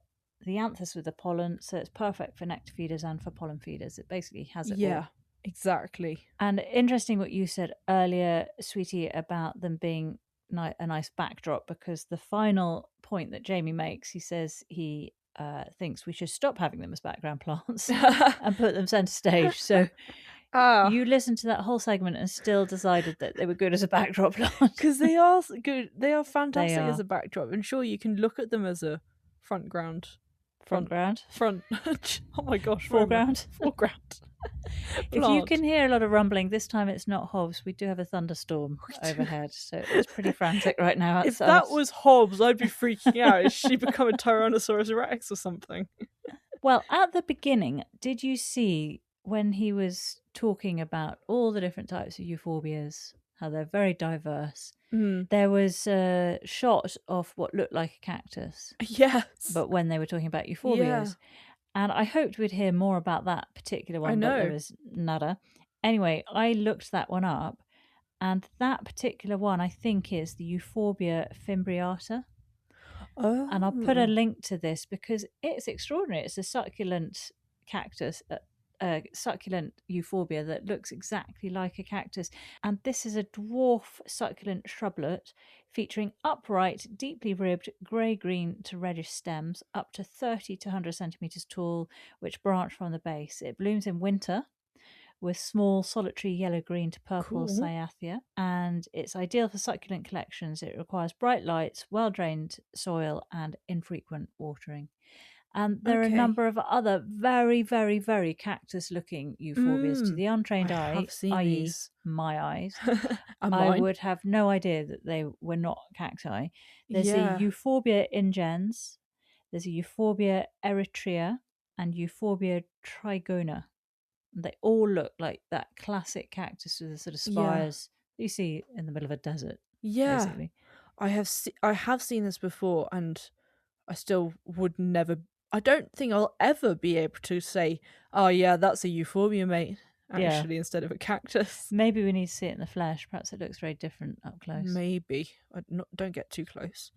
the anthers with the pollen, so it's perfect for nectar feeders and for pollen feeders. It basically has it all. Yeah, exactly. And interesting what you said earlier, Sweetie, about them being a nice backdrop, because the final point that Jamie makes, he says he thinks we should stop having them as background plants and put them centre stage. So you listened to that whole segment and still decided that they were good as a backdrop plant. Because they are good. They are fantastic as a backdrop. And sure, you can look at them as a front ground. Oh my gosh. Foreground. If you can hear a lot of rumbling, this time it's not Hobbs. We do have a thunderstorm overhead, so it's pretty frantic right now outside. If that was Hobbs, I'd be freaking out. Has she become a Tyrannosaurus Rex or something? Well, at the beginning, did you see when he was talking about all the different types of euphorbias, how they're very diverse. Mm. There was a shot of what looked like a cactus. Yes. But when they were talking about euphorbias. Yeah. And I hoped we'd hear more about that particular one, I but there know. was nada. Anyway, I looked that one up, and that particular one I think is the Euphorbia fimbriata. Oh. And I'll put a link to this because it's extraordinary. It's a succulent cactus, succulent euphorbia that looks exactly like a cactus. And this is a dwarf succulent shrublet featuring upright, deeply ribbed grey-green to reddish stems up to 30 to 100 centimetres tall, which branch from the base. It blooms in winter with small solitary yellow-green to purple cyathea, and it's ideal for succulent collections. It requires bright lights, well-drained soil, and infrequent watering. And there are a number of other very, very, very cactus-looking euphorbias to the untrained eye, i.e. my eyes. I would have no idea that they were not cacti. There's a Euphorbia ingens, there's a Euphorbia eritrea, and Euphorbia trigona. They all look like that classic cactus with the sort of spires you see in the middle of a desert. Yeah, basically. I have seen this before, and I still would never. I don't think I'll ever be able to say, "Oh yeah, that's a euphorbia, mate." Actually, instead of a cactus. Maybe we need to see it in the flesh. Perhaps it looks very different up close. Maybe. Don't get too close.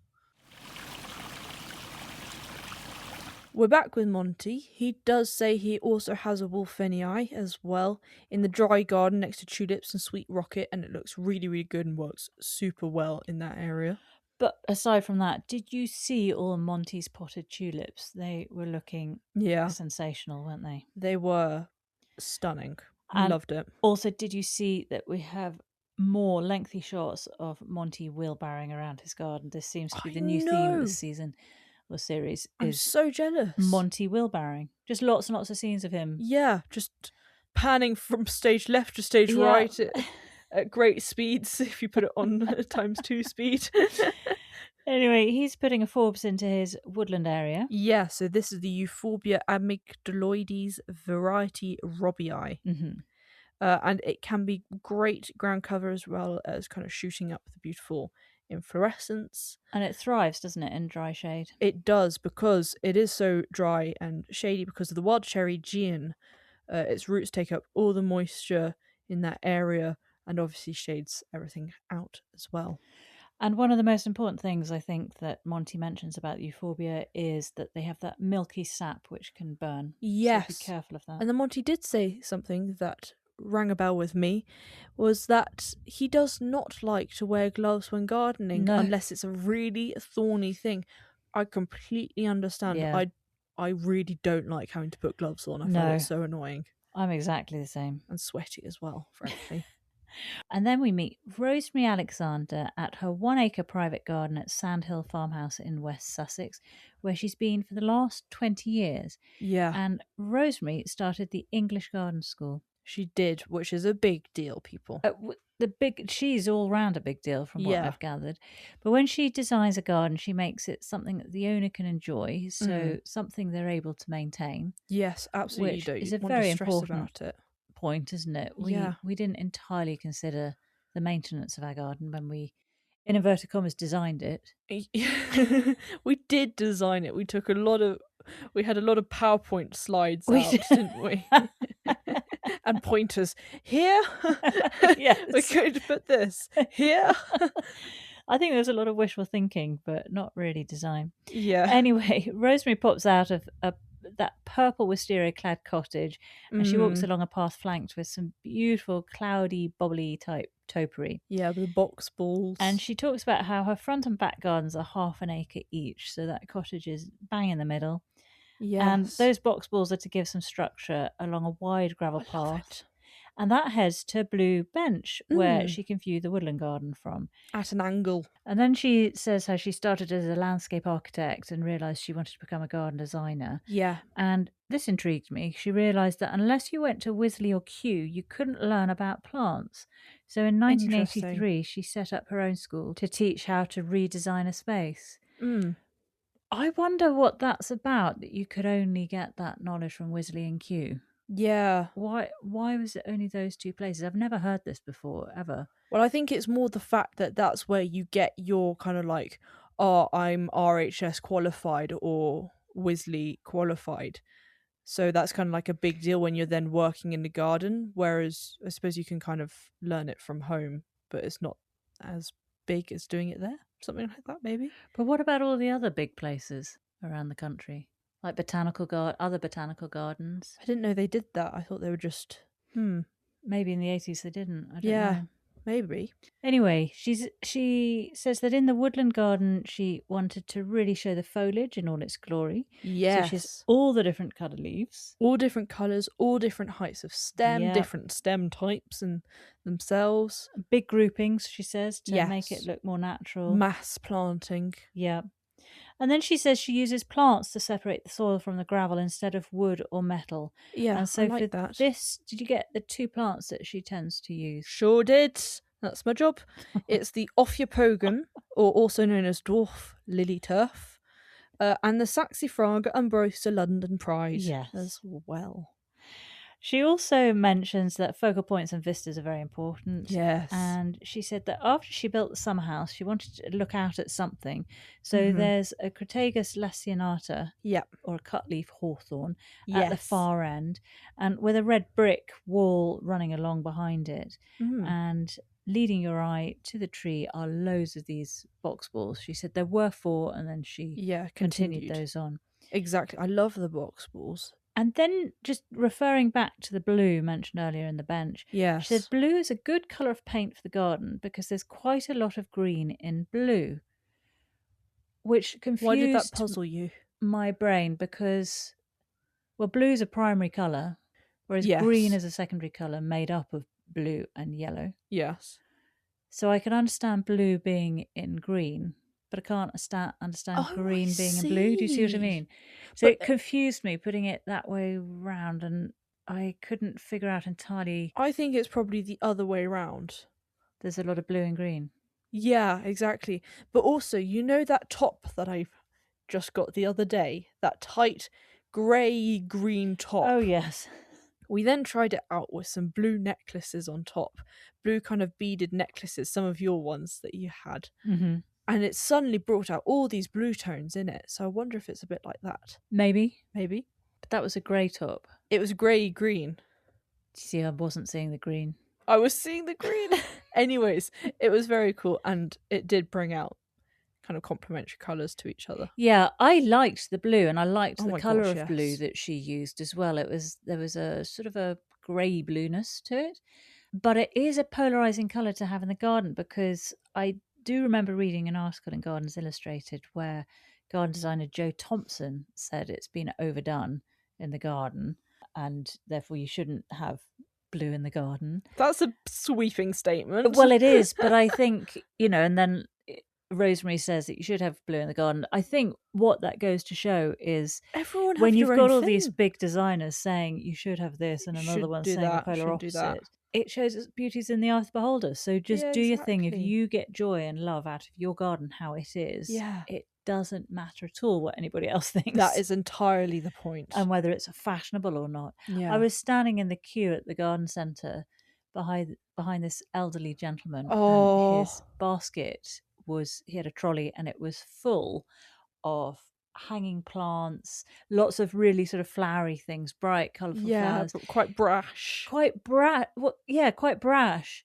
We're back with Monty. He does say he also has a Wolfenii as well in the dry garden next to tulips and sweet rocket, and it looks really, really good and works super well in that area. But aside from that, did you see all Monty's potted tulips? They were looking sensational, weren't they? They were stunning. I loved it. Also, did you see that we have more lengthy shots of Monty wheelbarrowing around his garden? This seems to be the new theme of this season. Series I'm so jealous. Monty wheelbarrowing. Just lots and lots of scenes of him. Yeah, just panning from stage left to stage right at great speeds if you put it on ×2 speed. Anyway, he's putting a Forbes into his woodland area. Yeah, so this is the Euphorbia amygdaloides variety Robbii. Mm-hmm. And it can be great ground cover as well as kind of shooting up the beautiful inflorescence. And it thrives, doesn't it, in dry shade? It does, because it is so dry and shady because of the wild cherry gean. Its roots take up all the moisture in that area and obviously shades everything out as well. And one of the most important things I think that Monty mentions about the euphorbia is that they have that milky sap which can burn. Yes. So be careful of that. And then Monty did say something that rang a bell with me, was that he does not like to wear gloves when gardening unless it's a really thorny thing. I completely understand. Yeah. I really don't like having to put gloves on. I find it so annoying. I'm exactly the same. And sweaty as well, frankly. And then we meet Rosemary Alexander at her 1 acre private garden at Sandhill Farmhouse in West Sussex, where she's been for the last 20 years. Yeah. And Rosemary started the English Garden School. She did, which is a big deal, people. She's all round a big deal from what I've gathered. But when she designs a garden, she makes it something that the owner can enjoy, so something they're able to maintain. Yes, absolutely. Which is a very important point, isn't it? We didn't entirely consider the maintenance of our garden when we, in inverted commas, designed it. We did design it. We had a lot of PowerPoint slides out, didn't we? And pointers. Here? Yes. We're going to put this here. I think there's a lot of wishful thinking, but not really design. Yeah. Anyway, Rosemary pops out of that purple wisteria-clad cottage, and she walks along a path flanked with some beautiful, cloudy, bobbly type topiary. Yeah, with the box balls. And she talks about how her front and back gardens are 1/2 acre each, so that cottage is bang in the middle. Yes. And those box balls are to give some structure along a wide gravel path. And that heads to Blue Bench, where she can view the woodland garden from. At an angle. And then she says how she started as a landscape architect and realised she wanted to become a garden designer. Yeah. And this intrigued me. She realised that unless you went to Wisley or Kew, you couldn't learn about plants. So in 1983, she set up her own school to teach how to redesign a space. I wonder what that's about, that you could only get that knowledge from Wisley and Kew. Yeah. Why was it only those two places? I've never heard this before, ever. Well, I think it's more the fact that that's where you get your kind of like, oh, I'm RHS qualified or Wisley qualified. So that's kind of like a big deal when you're then working in the garden. Whereas I suppose you can kind of learn it from home, but it's not as big as doing it there. Something like that, maybe. But what about all the other big places around the country? Like other botanical gardens? I didn't know they did that. I thought they were just, Maybe in the 80s they didn't. I don't yeah, know. maybe. Anyway, she says that in the woodland garden she wanted to really show the foliage in all its glory. Yes. So she has all the different coloured leaves. All different colours, all different heights of stem, Yep. different stem types and themselves. Big groupings, she says, to make it Yes. look more natural. Mass planting. Yeah. And then she says she uses plants to separate the soil from the gravel instead of wood or metal. Yeah, and so I like for that. this, did you get the two plants that she tends to use? Sure did. That's my job. It's the Ophiopogum, or also known as dwarf lily turf, and the Saxifraga umbrosa London Pride as well. She also mentions that focal points and vistas are very important. Yes. And she said that after she built the summer house, she wanted to look out at something. So there's a Crataegus laccionata, or a cutleaf hawthorn, at the far end, and with a red brick wall running along behind it. And leading your eye to the tree are loads of these box balls. She said there were 4, and then she continued those on. Exactly. I love the box balls. And then, just referring back to the blue mentioned earlier in the bench, she said blue is a good colour of paint for the garden because there's quite a lot of green in blue, which confused Why did that puzzle you? My brain because, well, blue is a primary colour, whereas green is a secondary colour made up of blue and yellow. Yes. So I can understand blue being in green, but I can't understand green being in blue. Do you see what I mean? So it confused me putting it that way round, and I couldn't figure out entirely. I think it's probably the other way round. There's a lot of blue and green. Yeah, exactly. But also, you know that top that I just got the other day? That tight grey-green top? Oh, yes. We then tried it out with some blue necklaces on top. Blue kind of beaded necklaces, some of your ones that you had. And it suddenly brought out all these blue tones in it. So I wonder if it's a bit like that. Maybe. But that was a grey top. It was grey-green. See, I wasn't seeing the green. I was seeing the green. Anyways, it was very cool, and it did bring out kind of complementary colours to each other. Yeah, I liked the blue, and I liked the colour of blue that she used as well. There was a sort of a grey blueness to it. But it is a polarising colour to have in the garden, because I do remember reading an article in Gardens Illustrated where garden designer Joe Thompson said it's been overdone in the garden and therefore you shouldn't have blue in the garden. That's a sweeping statement. Well, it is, but I think, and then Rosemary says that you should have blue in the garden. I think what that goes to show is when you've got all these big designers saying you should have this and another one saying the polar opposite, it shows its beauty's in the eye of the beholder. So just do your thing. If you get joy and love out of your garden how it is, it doesn't matter at all what anybody else thinks. That is entirely the point. And whether it's fashionable or not. I was standing in the queue at the garden centre behind this elderly gentleman, and his basket he had a trolley and it was full of hanging plants, lots of really sort of flowery things, bright, colourful flowers. Quite brash. Quite brash.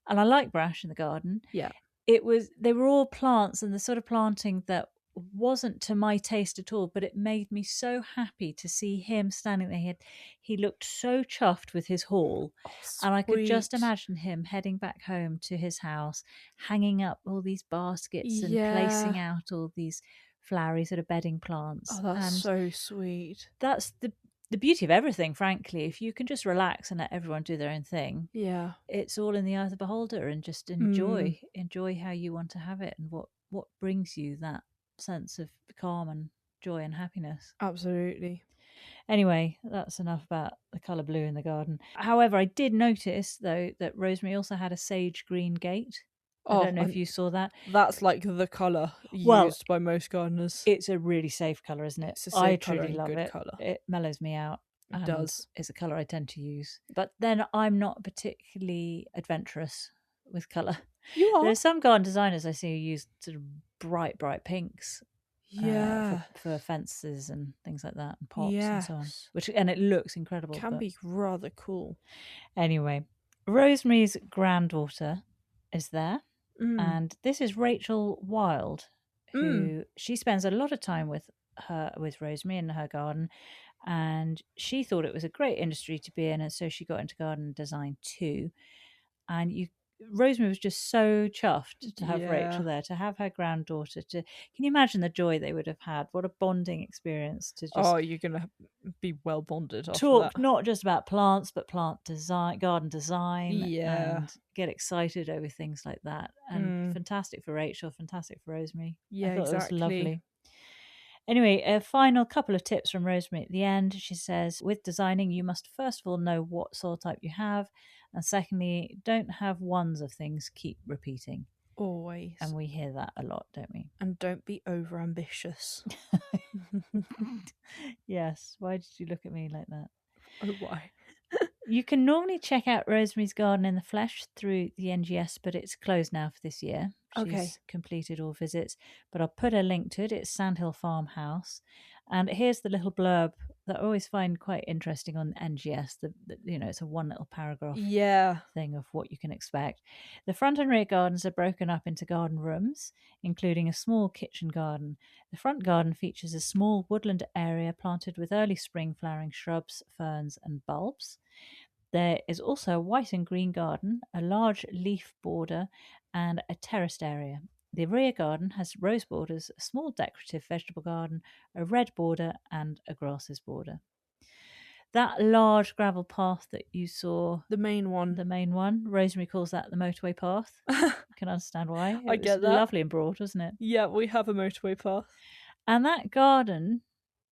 And I like brash in the garden. Yeah. They were all plants and the sort of planting that wasn't to my taste at all, but it made me so happy to see him standing there. He looked so chuffed with his haul, and I could just imagine him heading back home to his house, hanging up all these baskets and placing out all these flowery sort of bedding plants. Oh, that's so sweet. That's the beauty of everything, frankly. If you can just relax and let everyone do their own thing, it's all in the eye of the beholder, and just enjoy how you want to have it and what brings you that sense of calm and joy and happiness. Absolutely. Anyway, that's enough about the colour blue in the garden. However, I did notice, though, that Rosemary also had a sage green gate. I don't know if you saw that. That's like the colour used by most gardeners. It's a really safe colour, isn't it? It's a safe I truly love it. Colour. It mellows me out. It does. Is a colour I tend to use. But then I'm not particularly adventurous with colour. You are. There's some garden designers I see who use sort of bright pinks. Yeah. For fences and things like that, and pots and so on. And it looks incredible. Can be rather cool. Anyway, Rosemary's granddaughter is there. And this is Rachel Wild, who she spends a lot of time with Rosemary in her garden, and she thought it was a great industry to be in, and so she got into garden design too. And Rosemary was just so chuffed to have Rachel there, to have her granddaughter. Can you imagine the joy they would have had? What a bonding experience to just you're gonna be well bonded after talk that. not just about plants but plant design, garden design, and get excited over things like that. And fantastic for Rachel, fantastic for Rosemary. Yeah, I thought exactly. it was lovely. Anyway, a final couple of tips from Rosemary at the end. She says, with designing, you must first of all know what soil type you have. And secondly, don't have ones of things keep repeating. Always. And we hear that a lot, don't we? And don't be over ambitious. Yes. Why did you look at me like that? Oh, why? You can normally check out Rosemary's garden in the flesh through the NGS, but it's closed now for this year. She's completed all visits, but I'll put a link to it. It's Sandhill Farmhouse. And here's the little blurb that I always find quite interesting on NGS. It's a one little paragraph thing of what you can expect. The front and rear gardens are broken up into garden rooms, including a small kitchen garden. The front garden features a small woodland area planted with early spring flowering shrubs, ferns, and bulbs. There is also a white and green garden, a large leaf border, and a terraced area. The rear garden has rose borders, a small decorative vegetable garden, a red border, and a grasses border. That large gravel path that you saw, the main one, Rosemary calls that the motorway path. You can understand why. I get that. Lovely and broad, wasn't it? Yeah, we have a motorway path. And that garden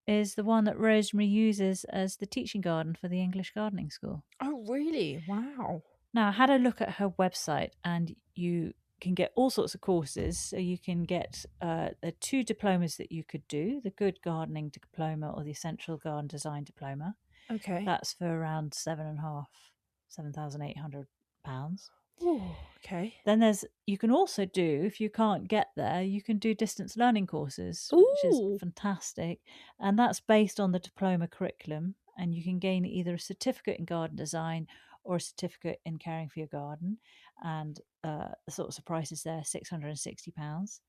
is the one that Rosemary uses as the teaching garden for the English Gardening School. Oh, really? Wow. Now, I had a look at her website, and you can get all sorts of courses. So you can get the 2 diplomas that you could do, the Good Gardening Diploma or the Essential Garden Design Diploma. Okay. That's for around £7,800. Ooh, okay. Then you can also do, if you can't get there, you can do distance learning courses, which is fantastic. And that's based on the diploma curriculum. And you can gain either a certificate in garden design or a certificate in caring for your garden. And the sorts of prices there, £660.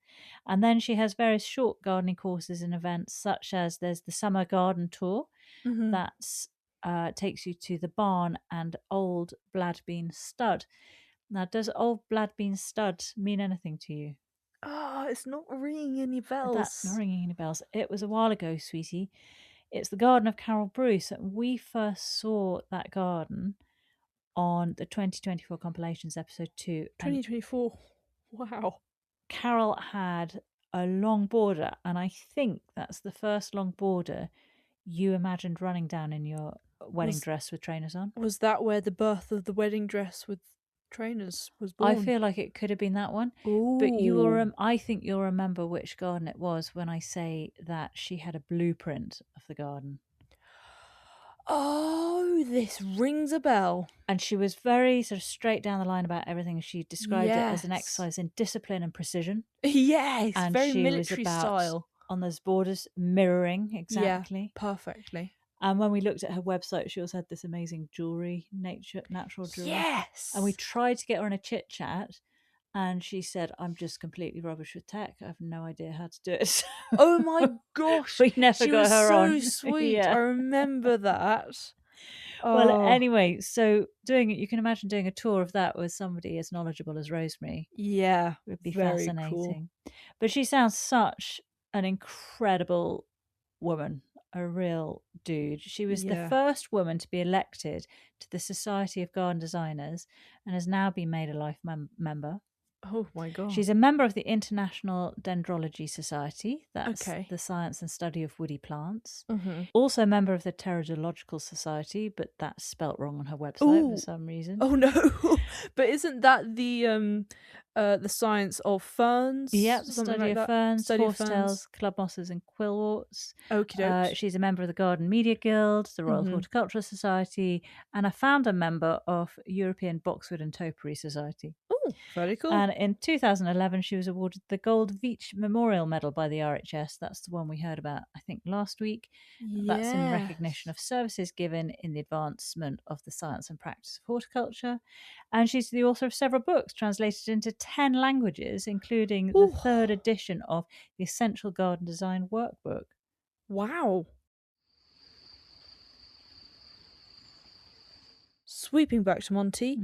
And then she has various short gardening courses and events, such as there's the summer garden tour. That's takes you to the barn and old Bladbean stud. Now, does old Bladbean stud mean anything to you? Oh, it's not ringing any bells. That's not ringing any bells. It was a while ago, sweetie. It's the garden of Carol Bruce. We first saw that garden on the 2024 compilations episode 2. 2024. Wow. Carol had a long border, and I think that's the first long border you imagined running down in your wedding dress with trainers on. Was that where the birth of the wedding dress with trainers was born? I feel like it could have been that one. Ooh. But I think you'll remember which garden it was when I say that she had a blueprint of the garden. Oh, this rings a bell. And she was very sort of straight down the line about everything. She described it as an exercise in discipline and precision. Yes, and very she military was about, style. On those borders, mirroring exactly. Yeah, perfectly. And when we looked at her website, she also had this amazing jewellery, natural jewellery. Yes! And we tried to get her on a chit-chat, and she said, I'm just completely rubbish with tech. I have no idea how to do it. Oh my gosh. We never got her on. She was so sweet. Yeah. I remember that. Well, anyway, so you can imagine doing a tour of that with somebody as knowledgeable as Rosemary. Yeah. It would be fascinating. Cool. But she sounds such an incredible woman. A real dude. She was the first woman to be elected to the Society of Garden Designers and has now been made a life member. Oh my god. She's a member of the International Dendrology Society. That's Okay. the science and study of woody plants. Mm-hmm. Also a member of the Pteridological Society, but that's spelt wrong on her website for some reason. Oh no. But isn't that the science of ferns? Yep, Something study like of ferns, Study of horsetails, club mosses and quillworts. Okie dokes. She's a member of the Garden Media Guild, the Royal Mhm. Horticultural Society, and a founder member of European Boxwood and Topiary Society. Oh, very cool. And in 2011, she was awarded the Gold Veitch Memorial Medal by the RHS. That's the one we heard about, I think, last week. That's in recognition of services given in the advancement of the science and practice of horticulture. And she's the author of several books translated into 10 languages, including the third edition of the Essential Garden Design Workbook. Wow. Sweeping back to Monty,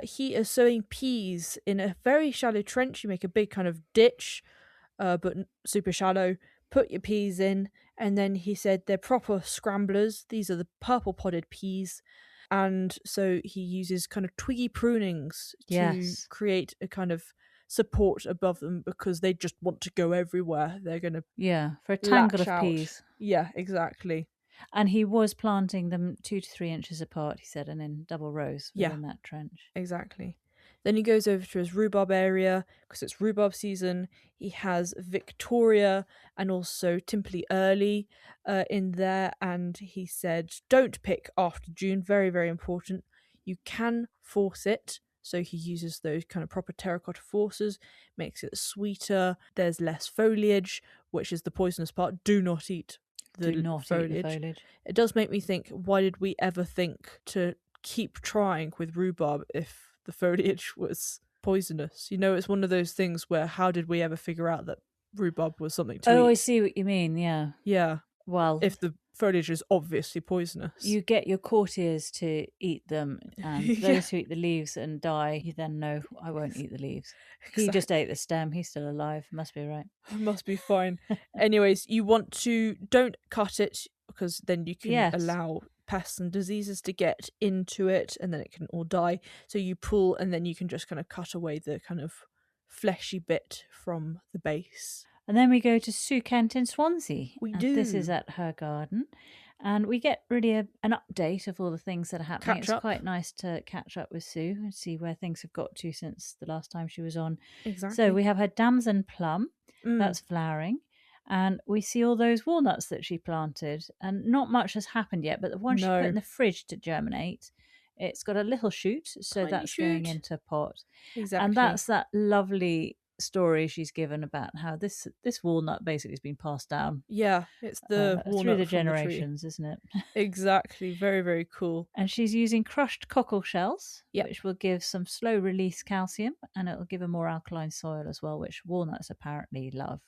he is sowing peas in a very shallow trench. You make a big kind of ditch, but super shallow. Put your peas in, and then he said they're proper scramblers. These are the purple podded peas. And so he uses kind of twiggy prunings to create a kind of support above them, because they just want to go everywhere. They're going to for a tangle of peas. Yeah, exactly. And he was planting them 2 to 3 inches apart, he said, and in double rows within that trench. Exactly. Then he goes over to his rhubarb area, because it's rhubarb season. He has Victoria and also Timperley Early in there, and he said don't pick after June, very, very important. You can force it, so he uses those kind of proper terracotta forces, makes it sweeter. There's less foliage, which is the poisonous part. Do not eat the foliage. It does make me think, why did we ever think to keep trying with rhubarb if the foliage was poisonous? You know, it's one of those things where how did we ever figure out that rhubarb was something to eat? I see what you mean, yeah. Yeah. Well, if the foliage is obviously poisonous. You get your courtiers to eat them, and those who eat the leaves and die, you then know, I won't eat the leaves. Exactly. He just ate the stem. He's still alive. Must be right. Must be fine. Anyways, you want to, don't cut it, because then you can allow pests and diseases to get into it, and then it can all die. So you pull, and then you can just kind of cut away the kind of fleshy bit from the base. And then we go to Sue Kent in Swansea. We do. This is at her garden. And we get really an update of all the things that are happening. It's quite nice to catch up with Sue and see where things have got to since the last time she was on. Exactly. So we have her damson plum. That's flowering. And we see all those walnuts that she planted. And not much has happened yet, but the one she put in the fridge to germinate, it's got a little shoot. So that's going into pot. Exactly. And that's that lovely story she's given about how this walnut basically has been passed down. Yeah, it's the walnut through the generations, isn't it? Exactly. Very, very cool. And she's using crushed cockle shells, which will give some slow release calcium, and it'll give a more alkaline soil as well, which walnuts apparently love.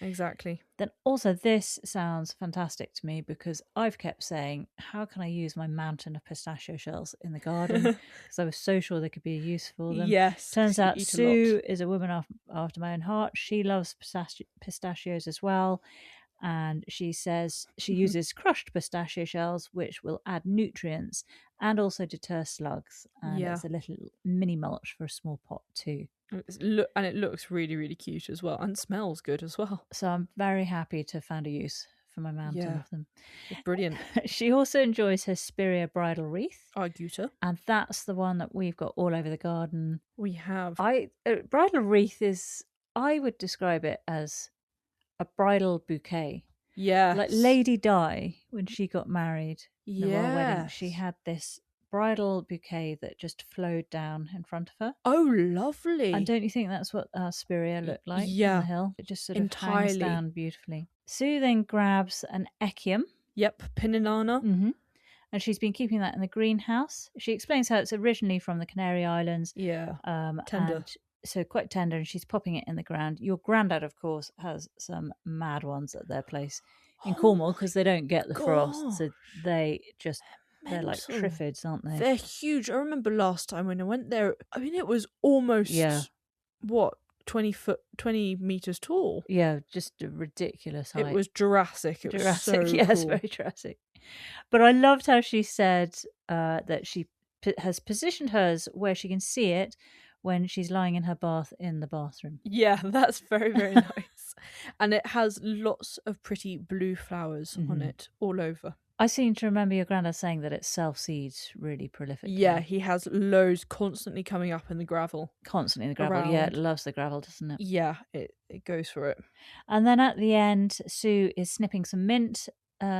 Exactly. Then also this sounds fantastic to me, because I've kept saying, how can I use my mountain of pistachio shells in the garden? Because I was so sure there could be a use for them. Yes. Turns out Sue is a woman after my own heart. She loves pistachios as well. And she says she uses crushed pistachio shells, which will add nutrients and also deter slugs. And it's a little mini mulch for a small pot too. And it looks really, really cute as well, and smells good as well. So I'm very happy to find a use for my mountain of them. It's brilliant. She also enjoys her Spirea bridal wreath. Arguta. And that's the one that we've got all over the garden. We have. Bridal wreath is, I would describe it as a bridal bouquet. Yeah. Like Lady Di, when she got married in the royal wedding, she had this bridal bouquet that just flowed down in front of her. Oh, lovely. And don't you think that's what our Spirea looked like on the hill? It just sort of hangs down beautifully. Sue then grabs an echium. Yep, Pininana. Mm-hmm. And she's been keeping that in the greenhouse. She explains how it's originally from the Canary Islands. Yeah, tender. So quite tender, and she's popping it in the ground. Your granddad, of course, has some mad ones at their place in Cornwall, because they don't get the frost. So they're like triffids, aren't they? They're huge. I remember last time when I went there, I mean, it was almost, 20 meters tall. Yeah, just a ridiculous height. It was Jurassic. It was so yes, cool. Very Jurassic. But I loved how she said that she has positioned hers where she can see it, when she's lying in her bath in the bathroom. Yeah, that's very, very nice. And it has lots of pretty blue flowers on it all over. I seem to remember your granddad saying that it self-seeds really prolifically. Yeah, he has loads constantly coming up in the gravel. Constantly in the gravel. Around. Yeah, it loves the gravel, doesn't it? Yeah, it goes for it. And then at the end, Sue is snipping some mint,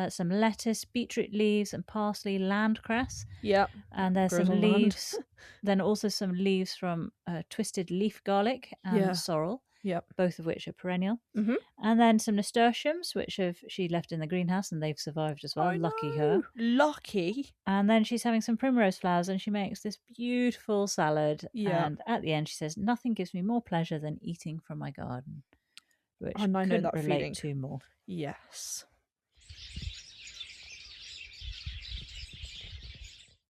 some lettuce, beetroot leaves, and parsley, landcress. Yep. And there's some leaves. Then also some leaves from twisted leaf garlic and sorrel. Yep. Both of which are perennial. And then some nasturtiums, which she left in the greenhouse, and they've survived as well. Lucky her. Lucky. And then she's having some primrose flowers, and she makes this beautiful salad. Yeah. And at the end, she says, "Nothing gives me more pleasure than eating from my garden," which and I know that relate feeling to more. Yes.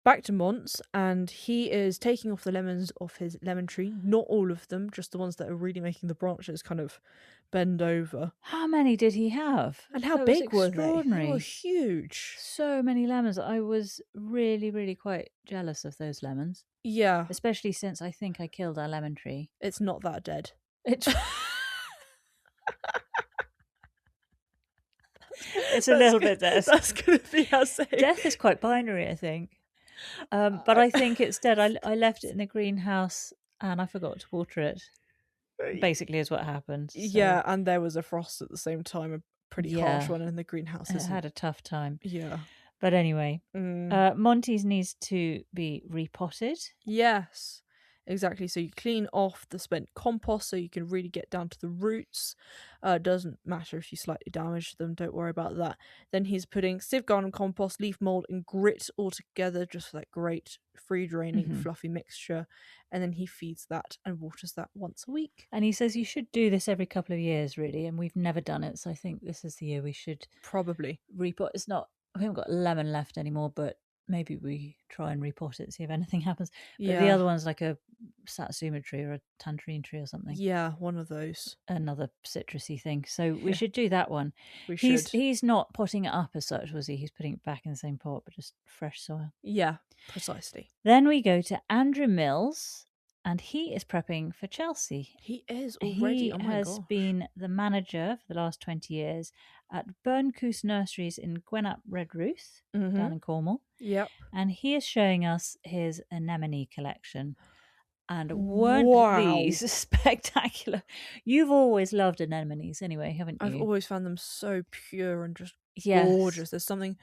Back to Monts, and he is taking off the lemons off his lemon tree. Not all of them, just the ones that are really making the branches kind of bend over. How many did he have? And how big were they? They were huge. So many lemons. I was really, really quite jealous of those lemons. Yeah. Especially since I think I killed our lemon tree. It's not that dead. It's a little bit dead. That's going to be our saying. Death is quite binary, I think. But I think it's dead. I left it in the greenhouse and I forgot to water it. Basically, is what happened. So. Yeah, and there was a frost at the same time, a pretty harsh one in the greenhouse. It had a tough time. Yeah. But anyway, Monty's needs to be repotted. Yes. Exactly. So you clean off the spent compost so you can really get down to the roots. Doesn't matter if you slightly damage them, don't worry about that. Then he's putting sieve garden compost, leaf mold, and grit all together, just for that great free draining fluffy mixture. And then he feeds that and waters that once a week. And he says you should do this every couple of years, really, and we've never done it, so I think this is the year we should probably repot. It's not, we haven't got lemon left anymore, but maybe we try and repot it, see if anything happens. But the other one's like a satsuma tree or a tangerine tree or something. Yeah, one of those. Another citrusy thing. So we should do that one. We should. He's not potting it up as such, was he? He's putting it back in the same pot, but just fresh soil. Yeah, precisely. Then we go to Andrew Mills, and he is prepping for Chelsea. He is already. He has been the manager for the last 20 years at Burncoose Nurseries in Gwennap, Redruth, down in Cornwall. Yep. And he is showing us his anemone collection. And weren't these spectacular? You've always loved anemones anyway, haven't you? I've always found them so pure and just gorgeous. There's something,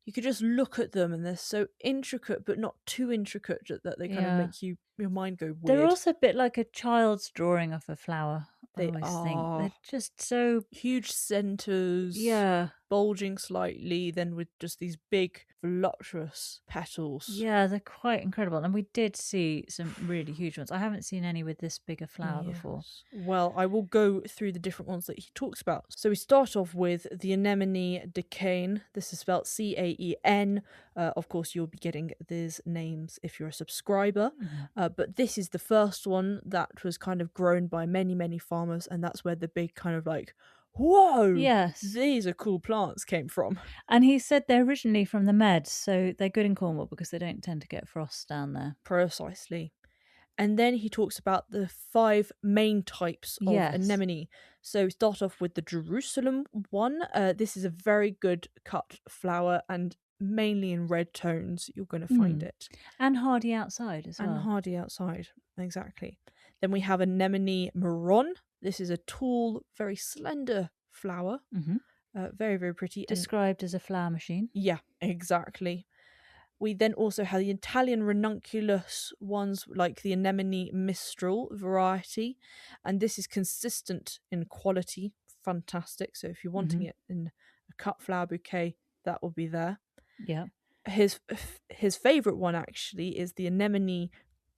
you could just look at them and they're so intricate, but not too intricate that they kind of make your mind go weird. They're also a bit like a child's drawing of a flower. They think are. They're just so huge centers. Yeah. Bulging slightly, then with just these big voluptuous petals. Yeah, they're quite incredible. And we did see some really huge ones. I haven't seen any with this big a flower before. Well, I will go through the different ones that he talks about. So we start off with the anemone decane. This is spelled C-A-E-N. Of course, you'll be getting these names if you're a subscriber. But this is the first one that was kind of grown by many, many farmers. And that's where the big kind of like, whoa, yes, these are cool plants came from. And he said they're originally from the Med, so they're good in Cornwall because they don't tend to get frost down there. Precisely. And then he talks about the 5 main types of anemone. So start off with the Jerusalem one. This is a very good cut flower and mainly in red tones you're going to find it. And hardy outside as well. And hardy outside, exactly. Then we have anemone marron. This is a tall, very slender flower. Very, very pretty. Described as a flower machine. Yeah, exactly. We then also have the Italian ranunculus ones, like the anemone mistral variety. And this is consistent in quality. Fantastic. So if you're wanting it in a cut flower bouquet, that will be there. Yeah. His favourite one, actually, is the anemone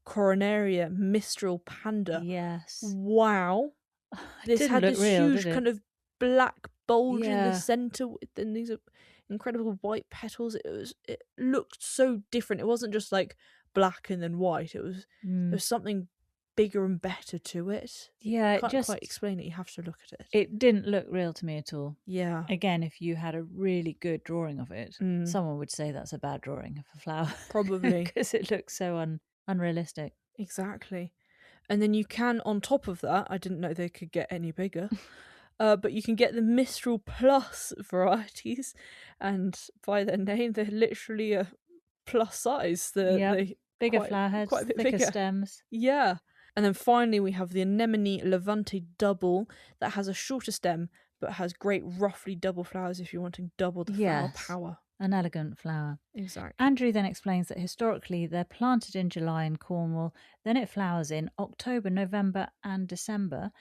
coronaria mistral panda. Yes. Wow. This had this huge kind of black bulge in the centre, and these are incredible white petals. It looked so different. It wasn't just like black and then white. It was there's something bigger and better to it. Yeah, I can't quite explain it. You have to look at it. It didn't look real to me at all. Yeah. Again, if you had a really good drawing of it, someone would say that's a bad drawing of a flower. Probably. Because it looks so unrealistic. Exactly. And then you can, on top of that, I didn't know they could get any bigger, but you can get the Mistral Plus varieties, and by their name, they're literally a plus size. They bigger flower heads, quite a bit thicker bigger stems. Yeah. And then finally we have the Anemone Levante Double that has a shorter stem but has great roughly double flowers if you're wanting double the flower power. An elegant flower. Exactly. Andrew then explains that historically they're planted in July in Cornwall, then it flowers in October, November and December.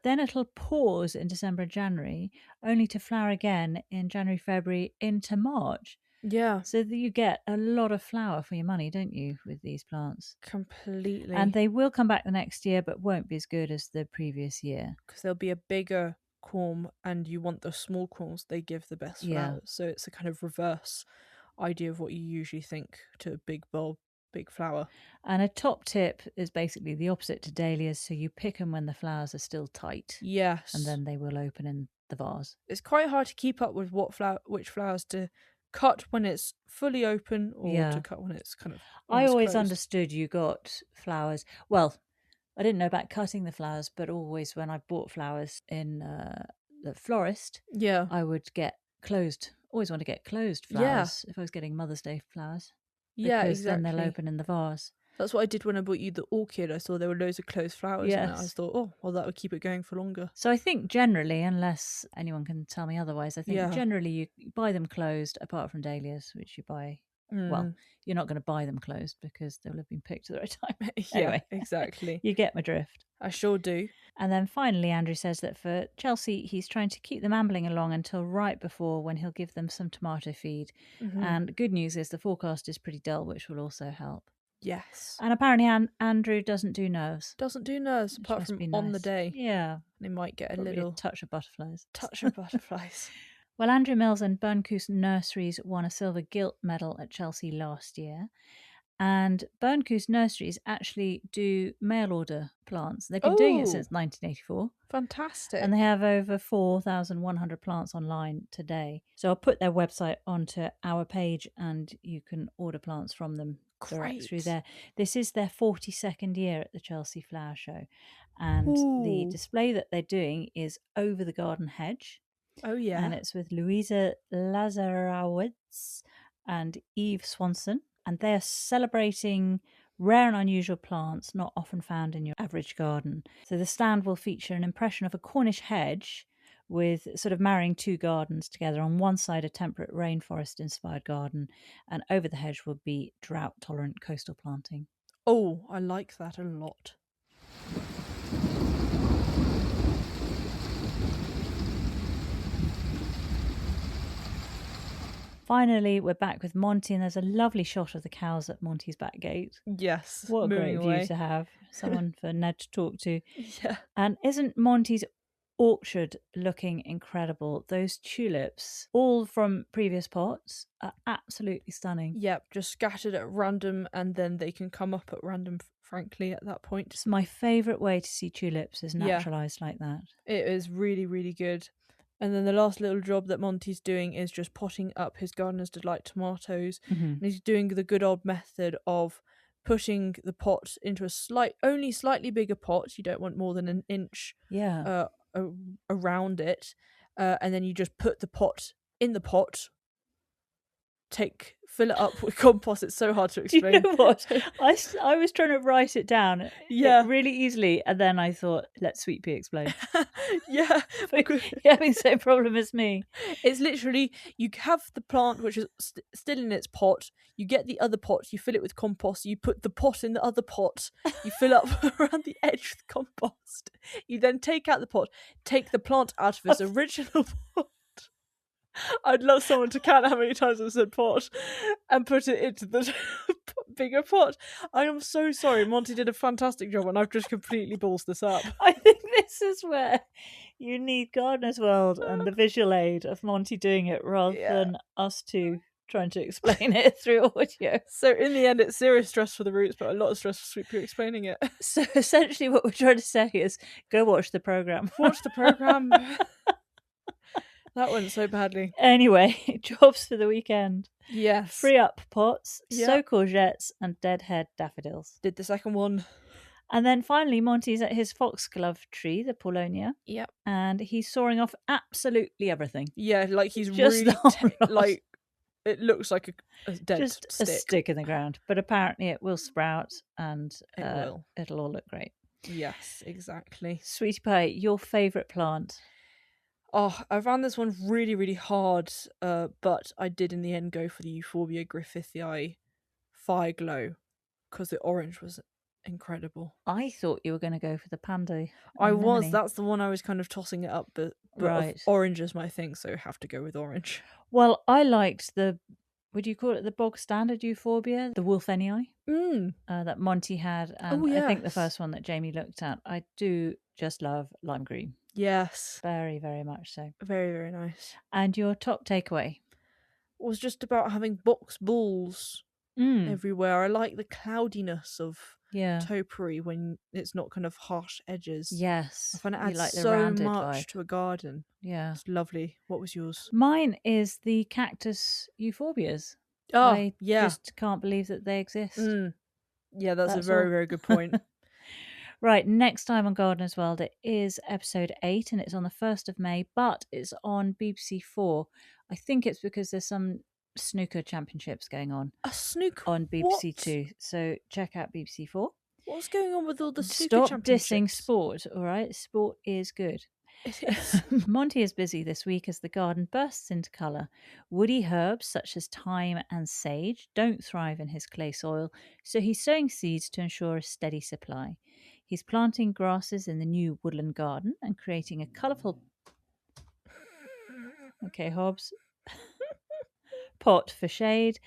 Then it'll pause in December and January, only to flower again in January, February into March. Yeah. So that you get a lot of flower for your money, don't you, with these plants? Completely. And they will come back the next year, but won't be as good as the previous year. Because there'll be a bigger corm, and you want the small corms, they give the best flowers. So it's a kind of reverse idea of what you usually think to a big bulb, big flower. And a top tip is basically the opposite to dahlias, so you pick them when the flowers are still tight. Yes. And then they will open in the vase. It's quite hard to keep up with which flowers to cut when it's fully open or to cut when it's kind of I always closed. understood you got flowers. Well, I didn't know about cutting the flowers, but always when I bought flowers in the florist, I would get closed. Always want to get closed flowers if I was getting Mother's Day flowers. Because then they'll open in the vase. That's what I did when I bought you the orchid. I saw there were loads of closed flowers and I thought, oh, well, that would keep it going for longer. So I think generally, unless anyone can tell me otherwise, I think generally you buy them closed, apart from dahlias, which you buy. Well, you're not going to buy them closed because they'll have been picked at the right time. Anyway, exactly. You get my drift. I sure do. And then finally, Andrew says that for Chelsea, he's trying to keep them ambling along until right before when he'll give them some tomato feed. And good news is the forecast is pretty dull, which will also help. Yes. And apparently Andrew doesn't do nerves. Doesn't do nerves, apart from on the day. Yeah. They might get Probably a little touch of butterflies. Well, Andrew Mills and Burncoose Nurseries won a silver gilt medal at Chelsea last year. And Burncoose Nurseries actually do mail order plants. They've been doing it since 1984. Fantastic. And they have over 4,100 plants online today. So I'll put their website onto our page and you can order plants from them direct through there. This is their 42nd year at the Chelsea Flower Show. And the display that they're doing is over the garden hedge. Oh, yeah. And it's with Louisa Lazarowitz and Eve Swanson. And they are celebrating rare and unusual plants not often found in your average garden. So the stand will feature an impression of a Cornish hedge with sort of marrying two gardens together. On one side, a temperate rainforest-inspired garden, and over the hedge will be drought-tolerant coastal planting. Oh, I like that a lot. Finally, we're back with Monty, and there's a lovely shot of the cows at Monty's back gate. Yes. What a great view to have. Someone for Ned to talk to. Yeah. And isn't Monty's orchard looking incredible? Those tulips, all from previous pots, are absolutely stunning. Yep, just scattered at random, and then they can come up at random, frankly, at that point. It's my favourite way to see tulips is naturalised like that. It is really, really good. And then the last little job that Monty's doing is just potting up his Gardener's Delight tomatoes. And he's doing the good old method of putting the pot into a only slightly bigger pot. You don't want more than an inch around it. And then you just put the pot in the pot. Fill it up with compost. It's so hard to explain. Do you know what? I was trying to write it down really easily, and then I thought, let Sweet Pea explain. Yeah. You're having the same problem as me. It's literally, you have the plant which is still in its pot, you get the other pot, you fill it with compost, you put the pot in the other pot, you fill up around the edge with compost, you then take out the pot, take the plant out of its original pot. I'd love someone to count how many times I said pot and put it into the bigger pot. I am so sorry. Monty did a fantastic job and I've just completely ballsed this up. I think this is where you need Gardener's World and the visual aid of Monty doing it rather than us two trying to explain it through audio. So in the end, it's zero stress for the roots, but a lot of stress for Sweet Pea explaining it. So essentially what we're trying to say is go watch the programme. Watch the programme. That went so badly. Anyway, jobs for the weekend. Yes. Free up pots, sow courgettes and deadhead daffodils. Did the second one. And then finally, Monty's at his foxglove tree, the Paulonia. Yep. And he's sawing off absolutely everything. Yeah, like he's Just really the whole lot. like it looks like a dead Just stick. a stick in the ground. But apparently it will sprout and It will. It'll all look great. Yes, exactly. Sweetie Pie, your favourite plant? Oh, I found this one really, really hard, but I did in the end go for the Euphorbia griffithii Fire Glow because the orange was incredible. I thought you were going to go for the panda. I was. anemone. That's the one I was kind of tossing it up, but Right. orange is my thing, so have to go with orange. Well, I liked would you call it the bog standard Euphorbia? The Wolfenii that Monty had. And I think the yes. first one that Jamie looked at. I do just love lime green. Yes. Very, very much so. Very, very nice. And your top takeaway? Was just about having box balls everywhere. I like the cloudiness of topiary when it's not kind of harsh edges. Yes. I find it adds like the so rounded much vibe. to a garden. Yeah. It's lovely. What was yours? Mine is the cactus Euphorbias. Oh, I just can't believe that they exist. Yeah, that's a very, very good point. Right, next time on Gardener's World, it is episode 8 and it's on the 1st of May, but it's on BBC 4. I think it's because there's some snooker championships going on. A snooker? On BBC 2. So check out BBC 4. What's going on with all the snooker championships? Stop dissing sport, all right? Sport is good. It is. Monty is busy this week as the garden bursts into colour. Woody herbs such as thyme and sage don't thrive in his clay soil, so he's sowing seeds to ensure a steady supply. He's planting grasses in the new woodland garden and creating a colourful... Okay, Hobbs. Pot for shade.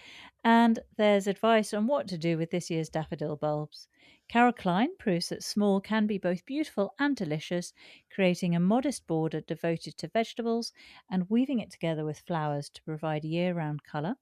And there's advice on what to do with this year's daffodil bulbs. Carol Klein proves that small can be both beautiful and delicious, creating a modest border devoted to vegetables and weaving it together with flowers to provide year-round colour.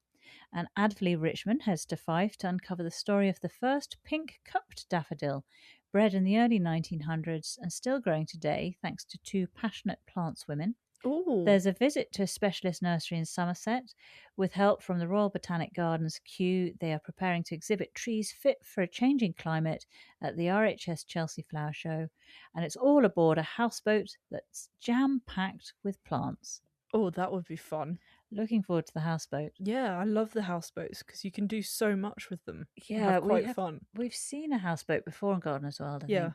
And Adderley Richmond heads to Fife to uncover the story of the first pink-cupped daffodil, bred in the early 1900s and still growing today thanks to 2 passionate plantswomen. Ooh. There's a visit to a specialist nursery in Somerset. With help from the Royal Botanic Gardens Kew, they are preparing to exhibit trees fit for a changing climate at the RHS Chelsea Flower Show. And it's all aboard a houseboat that's jam-packed with plants. Oh, that would be fun. Looking forward to the houseboat. Yeah, I love the houseboats because you can do so much with them. Yeah, quite fun. We've seen a houseboat before in Gardener's World, I think.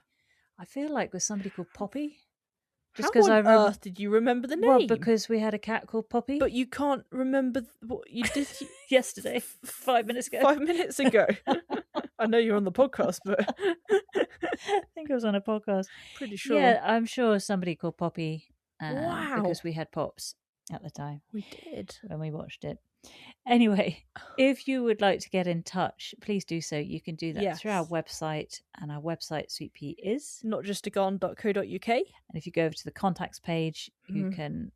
I feel like with somebody called Poppy. Just how on earth did you remember the name? Well, because we had a cat called Poppy. But you can't remember what you did yesterday, 5 minutes ago. 5 minutes ago. I know you're on the podcast, but I think I was on a podcast. Pretty sure. Yeah, I'm sure somebody called Poppy. Wow. Because we had Pops at the time. We did. When we watched it. Anyway, if you would like to get in touch, please do so. You can do that through our website, and our website, Sweet Pea, is notjustagarden.co.uk. And if you go over to the contacts page, you can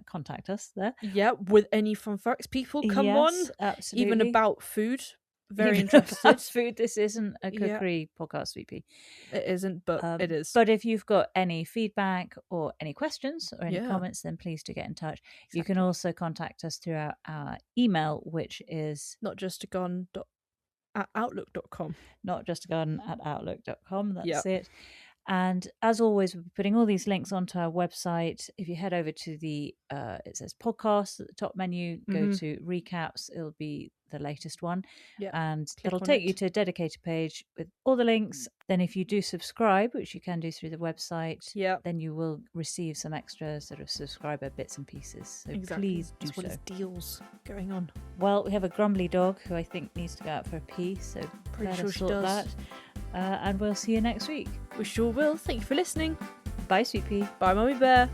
contact us there. Yeah, with any fun facts. People, come on. Absolutely. Even about food. Very interested. About food. This isn't a cookery podcast, Sweet Pea. It isn't, but it is. But if you've got any feedback or any questions or any comments, then please do get in touch. Exactly. You can also contact us through our email, which is notjustagarden@outlook.com. Notjustagarden@outlook.com. That's it. And as always, we'll be putting all these links onto our website. If you head over to the, it says podcast at the top menu, go to recaps, it'll be the latest one. And it'll take you to a dedicated page with all the links. Then if you do subscribe, which you can do through the website, then you will receive some extra sort of subscriber bits and pieces. So please do as well as deals going on. Well, we have a grumbly dog who I think needs to go out for a pee, so pretty sure she does. That. And we'll see you next week. We sure will. Thank you for listening. Bye, Sweet Pea. Bye, Mummy Bear.